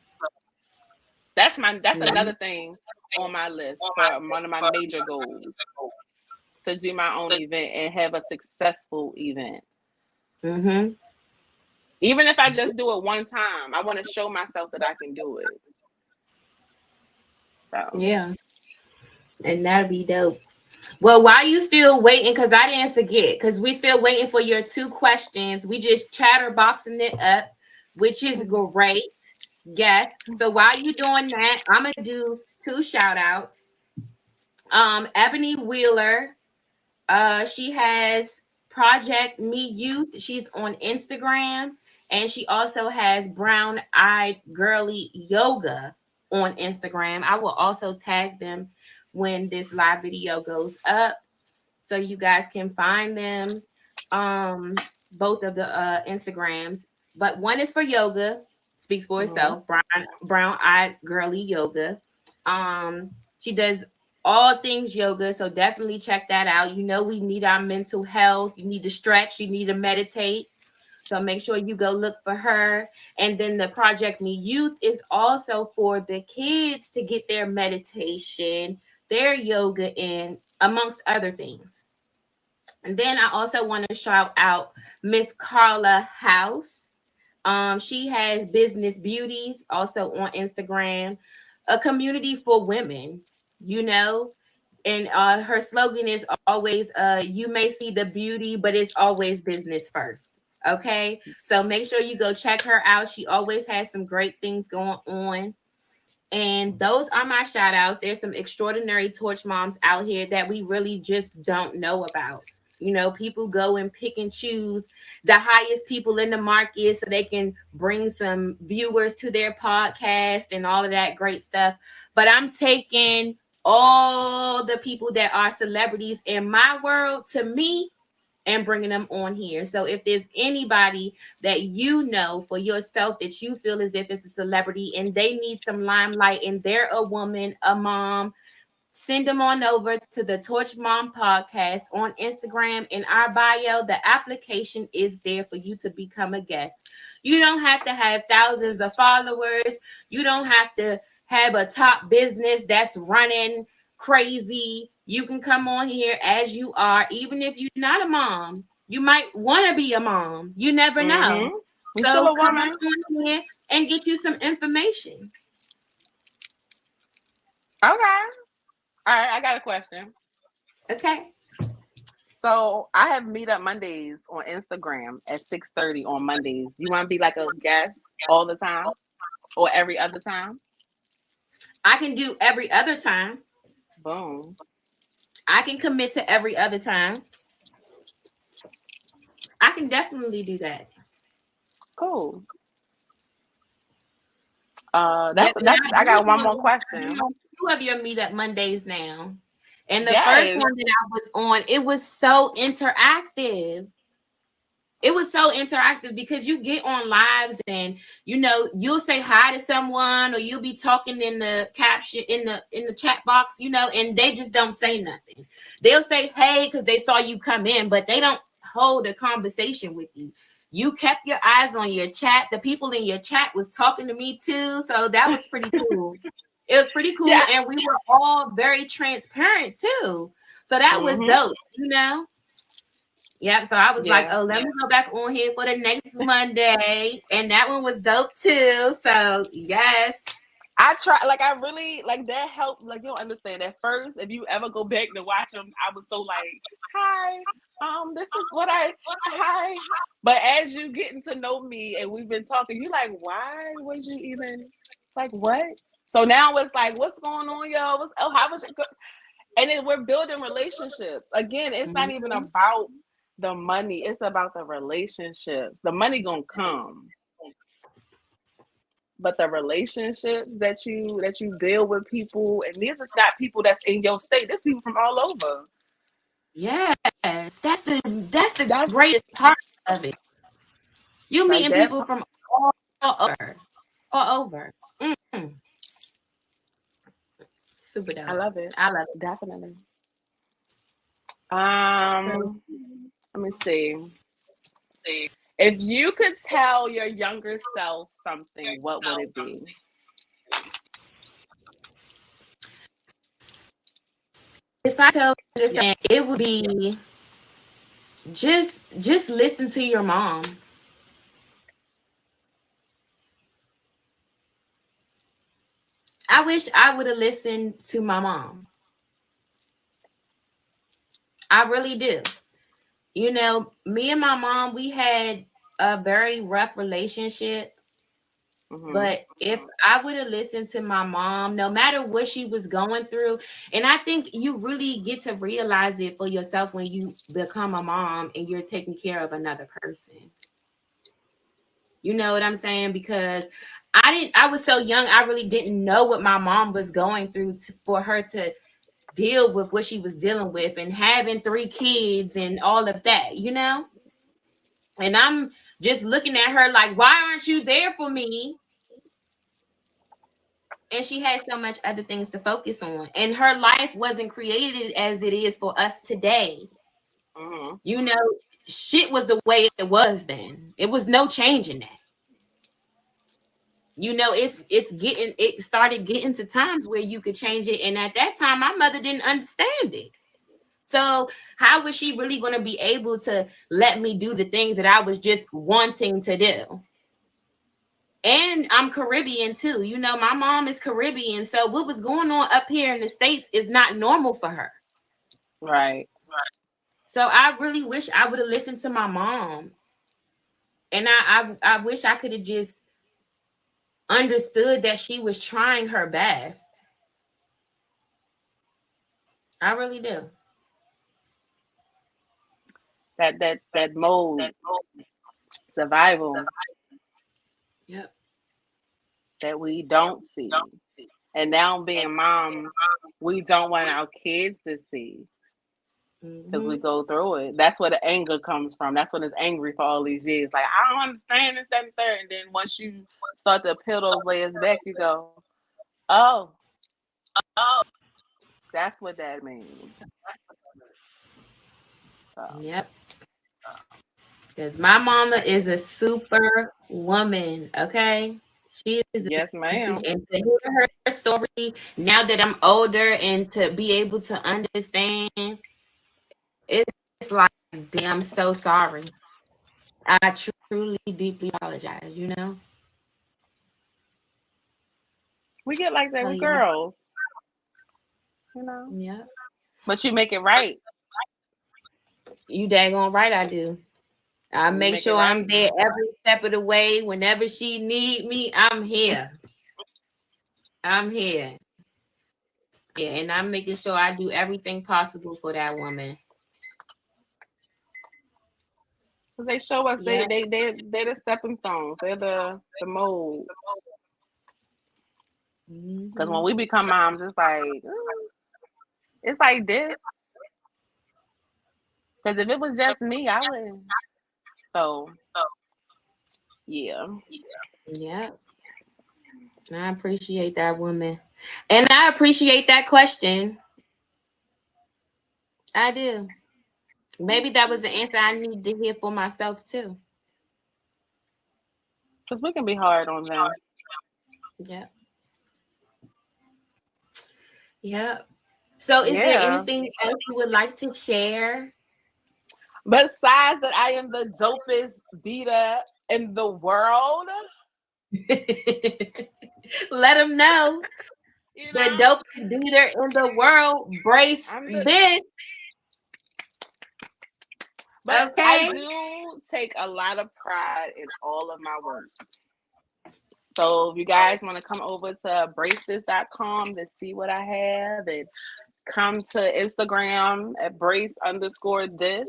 that's another thing on my list for one of my major goals, to do my own event and have a successful event. Mm-hmm. Even if I just do it one time, I want to show myself that I can do it. So, Yeah, and that'd be dope. Well, while you still waiting, because I didn't forget, because we still waiting for your 2 questions. We just chatterboxing it up, which is great. Yes. So while you doing that, I'm gonna do 2 shout outs. Ebony Wheeler, she has Project Me Youth. She's on Instagram, and she also has Brown Eyed Girly Yoga on Instagram. I will also tag them when this live video goes up, so you guys can find them. Both of the Instagrams, but one is for yoga, speaks for mhm. itself. Brown Eyed Girly Yoga. She does all things yoga, so definitely check that out. We need our mental health. You need to stretch. You need to meditate. So make sure you go look for her. And then the Project Me Youth is also for the kids to get their meditation, their yoga in, amongst other things. And then I also want to shout out Miss Carla House. She has Business Beauties also on Instagram, a community for women, you know. And her slogan is always, you may see the beauty, but it's always business first. Okay. So make sure you go check her out. She always has some great things going on. And those are my shout outs. There's some extraordinary torch moms out here that we really just don't know about. People go and pick and choose the highest people in the market so they can bring some viewers to their podcast and all of that great stuff. But I'm taking all the people that are celebrities in my world to me and bringing them on here. So if there's anybody that for yourself that you feel as if it's a celebrity and they need some limelight and they're a woman, a mom, send them on over to the Torch Mom podcast on Instagram. In our bio, the application is there for you to become a guest. You don't have to have thousands of followers. You don't have to have a top business that's running crazy. You can come on here as you are, even if you're not a mom. You might want to be a mom. You never know. Mhm. You still So a come woman? on here and get you some information. Okay. All right. I got a question. Okay. So I have Meetup Mondays on Instagram at 6:30 on Mondays. You want to be like a guest all the time or every other time? I can do every other time. Boom. I can commit to every other time. I can definitely do that. Cool. Yep, and That's. I got one more I've been question. on 2 of your Meetup Mondays now. And the first Yes. one that I was on, it was so interactive. it was so interactive because you get on lives and you'll say hi to someone or you'll be talking in the caption in the chat box, and they just don't say nothing. They'll say hey because they saw you come in, but they don't hold a conversation with you. You kept your eyes on your chat. The people in your chat was talking to me too, so that was pretty cool. It was pretty cool, Yeah. and we were all very transparent too, so that was dope. Yep. So I was like, Yeah. oh, let me go back on here for the next Monday. And that one was dope too. So yes. I try, like, I really, like, that helped. Like, you don't understand. At first, if you ever go back to watch them, I was so like, hi, this is what hi. But as you getting to know me and we've been talking, you like, why would you even, like, what? So now it's like, what's going on, yo? How was it? And then we're building relationships. Again, it's not even about the money. It's about the relationships. The money gonna come. But the relationships that you build with people, and these are not people that's in your state. There's people from all over. Yes. That's the greatest part of it. You Like meeting that. people from all over. All over. Super dope. I love it. I love it. Definitely. So, Let me see. If you could tell your younger self something, what would it be? if I tell you something, it would be just listen to your mom. I wish I would have listened to my mom. I really do. Me and my mom, we had a very rough relationship. But if I would have listened to my mom, no matter what she was going through, and I think you really get to realize it for yourself when you become a mom and you're taking care of another person. You know what I'm saying? Because I was so young, I really didn't know what my mom was going through for her to deal with what she was dealing with and having 3 kids and all of that. And I'm just looking at her like, why aren't you there for me? And she had so much other things to focus on. And her life wasn't created as it is for us today. You know, shit was the way it was then. It was no changing that. It started getting to times where you could change it. And at that time, my mother didn't understand it. So how was she really going to be able to let me do the things that I was just wanting to do? And I'm Caribbean too. My mom is Caribbean. So what was going on up here in the States is not normal for her. Right. So I really wish I would have listened to my mom. And I wish I could have just understood that she was trying her best. I really do. That mode, survival. Yep. That we don't see. And now being moms, we don't want our kids to see because we go through it. That's where the anger comes from. That's when it's angry for all these years. Like, I don't understand this, that, and third. And then once you start to peel those layers back, you go, oh, that's what that means. Yep. Because my mama is a super woman, okay? She is. Yes, ma'am. And to hear her story now that I'm older and to be able to understand, it's like, damn, I'm so sorry. I truly, deeply apologize. We get like that So, with yeah. girls. Yeah. But you make it right. You daggone right I do. I make sure I'm there every step of the way. Whenever she need me, I'm here. I'm here. Yeah, and I'm making sure I do everything possible for that woman. Because they show us they're the stepping stones. They're the mold. Because when we become moms, it's like this. Because if it was just me, I would. So yeah. Yeah. I appreciate that, woman. And I appreciate that question. I do. Maybe that was the answer I need to hear for myself too. Because we can be hard on them. Yeah. Yeah. So is there Yeah. anything else you would like to share? Besides that, I am the dopest beater in the world. Let them know. You The know, dopest leader in the world. Brace I'm the. this. But I Okay. do take a lot of pride in all of my work. So if you guys want to come over to braces.com to see what I have, and come to Instagram at brace_this,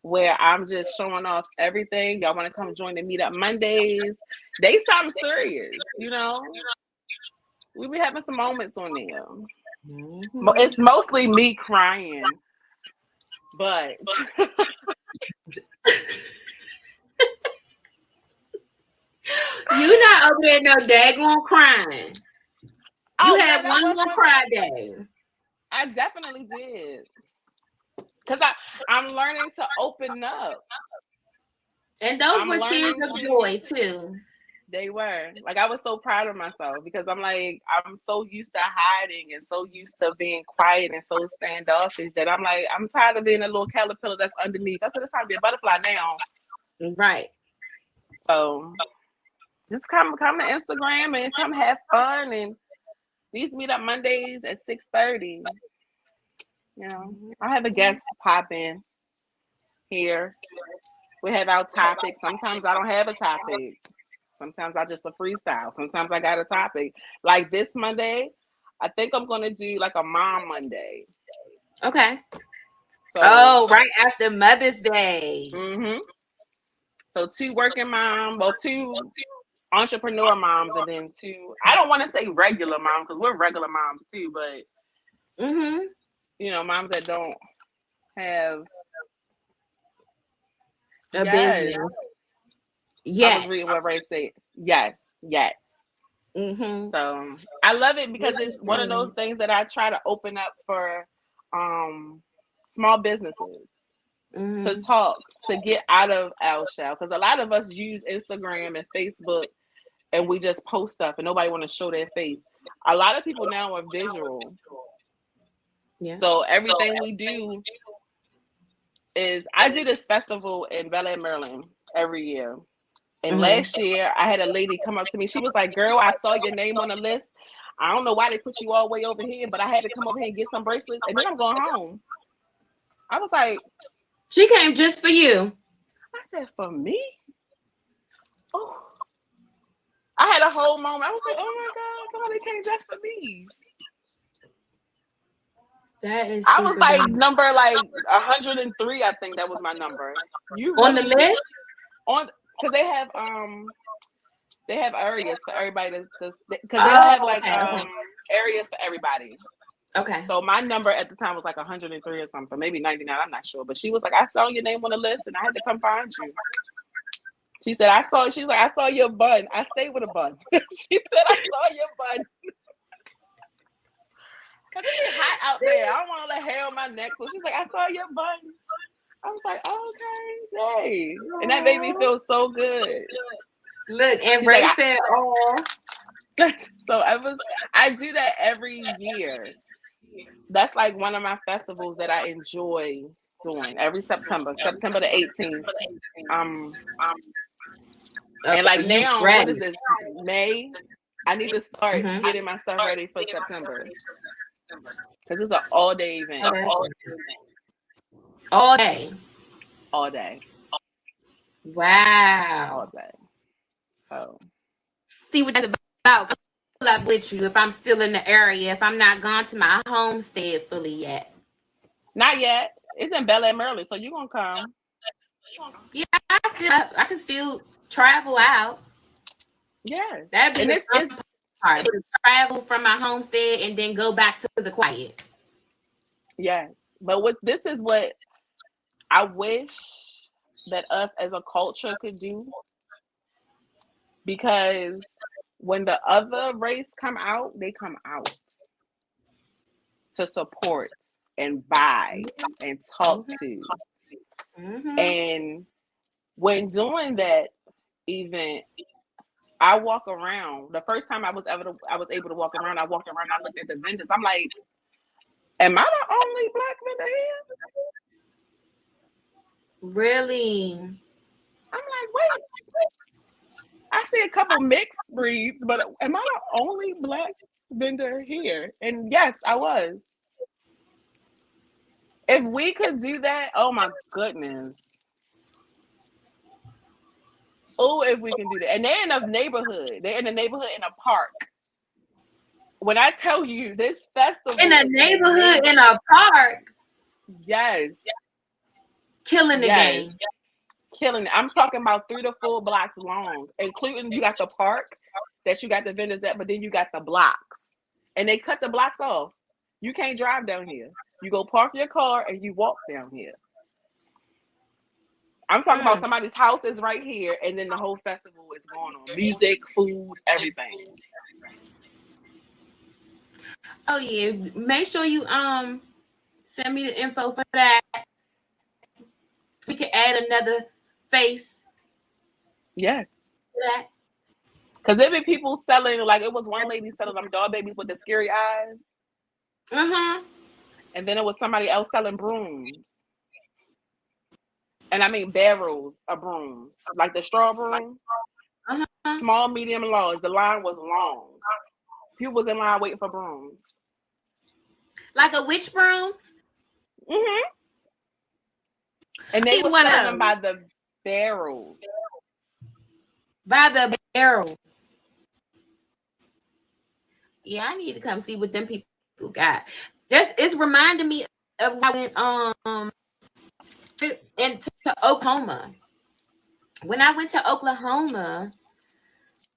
where I'm just showing off everything. Y'all want to come join the Meetup Mondays? They something serious, you know. We be having some moments on there. Mm-hmm. It's mostly me crying, but You not over there no daggone crying. You had that one was more one. cry day. I definitely did, because I'm learning to open up. And those I'm were tears learning of to. joy too. They were like, I was so proud of myself, because I'm so used to hiding and so used to being quiet and so standoffish that I'm tired of being a little caterpillar that's underneath. I said it's time to be a butterfly now. Right. So just come to Instagram and come have fun. And these Meetup Mondays at 6:30. You know, I have a guest pop in here. We have our topic. Sometimes I don't have a topic. Sometimes I just a freestyle. Sometimes I got a topic. Like this Monday, I think I'm gonna do like a Mom Monday. Okay. So right after Mother's Day. Mm-hmm. So 2 working moms, well, 2 entrepreneur moms, and then 2. I don't want to say regular moms, because we're regular moms too, but Mm-hmm. moms that don't have A yes. business. I was Yes. reading what Ray said. Yes. Mm-hmm. So I love it, because it's one of those things that I try to open up for small businesses to talk, to get out of our shell, because a lot of us use Instagram and Facebook and we just post stuff and nobody want to show their face. A lot of people now are visual. Yeah. So everything we do is, I do this festival in Bel Air, Maryland every year. And last year I had a lady come up to me. She was like, "Girl, I saw your name on the list. I don't know why they put you all the way over here, but I had to come over here and get some bracelets, and then I'm going home." I was like, she came just for you. I said, "For me?" Oh, I had a whole moment. I was like, "Oh my God, somebody came just for me." That is I was like dope. number 103. I think that was my number. You On the really list? on, because they have areas for everybody because they'll have Okay. areas for everybody. Okay. So my number at the time was like 103 or something, maybe 99. I'm not sure. But she was like, "I saw your name on the list and I had to come find you." She said, she was like, "I saw your bun. I stayed with a bun." She said, "I saw your bun." Because it be hot out there. I don't want to let hair on my neck. So she's like, "I saw your bun." I was like, "Oh, okay, yay." And that made me feel so good. Look, and She's Ray like, said, "Oh." So I do that every year. That's like one of my festivals that I enjoy doing every September the 18th. And like You now, what ready? is this, May? I need to start getting my stuff ready for September, because it's an all-day event. All day. All day. Wow. All day. So See what that's about. Pull up with you if I'm still in the area, if I'm not gone to my homestead fully yet. not yet. It's in Bel Air, Maryland, so you're gonna come. Yeah, I can still travel out. Yes. That'd be And the fun it's part. To travel from my homestead and then go back to the quiet. yes. But this is what I wish that us as a culture could do, because when the other race come out, they come out to support and buy and talk to. Mm-hmm. And when doing that event, I walk around. The first time I was able to walk around, I walked around, I looked at the vendors. I'm like, am I the only black vendor here? Really? I'm like, wait. I see a couple mixed breeds, but am I the only black vendor here? And yes, I was. If we could do that, oh my goodness. Oh, if we can do that. And they're in a neighborhood. They're in a neighborhood in a park. When I tell you this festival In a neighborhood, in a park. Yes. Killing the game. Killing it. I'm talking about 3 to 4 blocks long, including you got the park that you got the vendors at, but then you got the blocks. And they cut the blocks off. You can't drive down here. You go park your car and you walk down here. I'm talking about somebody's house is right here, and then the whole festival is going on. Music, food, everything. Oh yeah. Make sure you send me the info for that. We can add another face. Yes. To that. Because there be people selling, like it was one lady selling them doll babies with the scary eyes. Mm-hmm. And then it was somebody else selling brooms. And I mean barrels of brooms. Like the straw broom. Uh-huh. Small, medium, large. The line was long. People was in line waiting for brooms. Like a witch broom? Mm-hmm. And they were selling them by the barrel. By the barrel. Yeah, I need to come see what them people got. It's reminding me of when I went into Oklahoma. When I went to Oklahoma,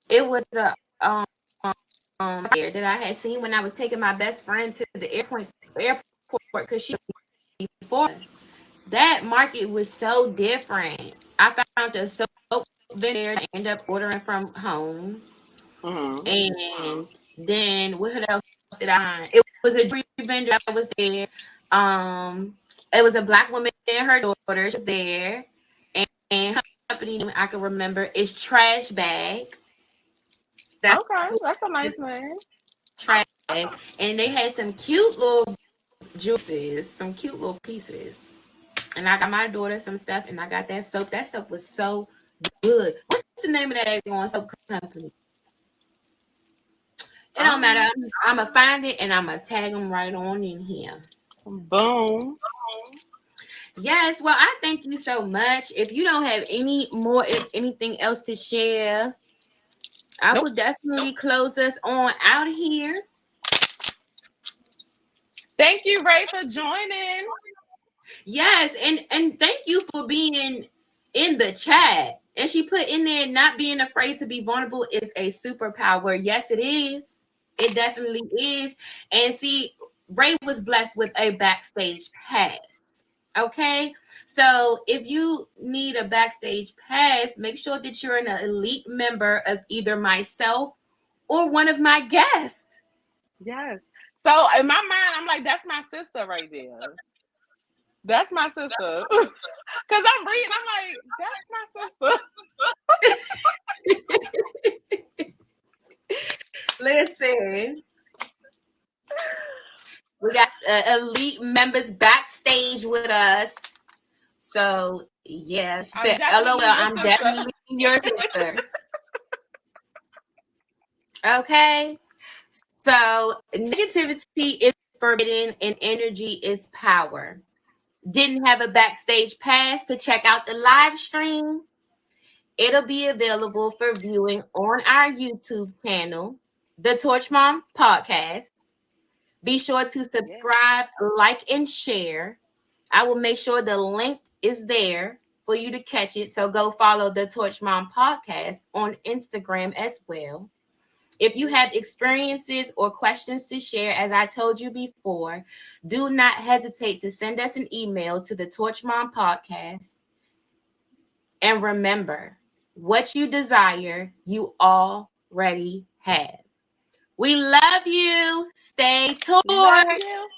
it was a there that I had seen when I was taking my best friend to the airport because she was before us. That market was so different. I found a soap vendor and ended up ordering from home. Mm-hmm. And then what else did I find? It was a jewelry vendor that was there. It was a black woman and her daughter. She was there. And her company name I can remember is Trash Bag. That's a nice name. Trash Bag. And they had some cute little juices, some cute little pieces. And I got my daughter some stuff, and I got that soap. That soap was so good. What's the name of that soap company? It don't matter. I'm going to find it, and I'm going to tag them right on in here. Boom. Yes. Well, I thank you so much. If you don't have anything else to share, I will definitely close us on out here. Thank you, Ray, for joining. Yes, and thank you for being in the chat. And she put in there, not being afraid to be vulnerable is a superpower. Yes, it is. It definitely is. And see, Ray was blessed with a backstage pass. Okay. So if you need a backstage pass, make sure that you're an elite member of either myself or one of my guests. Yes. So in my mind, I'm like, that's my sister right there. That's my sister. Because I'm reading, I'm like, that's my sister. Listen. We got elite members backstage with us. So, yeah. She said, LOL, I'm definitely your sister. Okay. So, negativity is forbidden and energy is power. Didn't have a backstage pass to check out the live stream? It'll be available for viewing on our YouTube channel, the Torch Mom Podcast. Be sure to subscribe, like, and share. I will make sure the link is there for you to catch it. So go follow the Torch Mom Podcast on Instagram as well. If you have experiences or questions to share, as I told you before, do not hesitate to send us an email to the Torch Mom Podcast And remember, what you desire, you already have. We love you. Stay Love torched. you.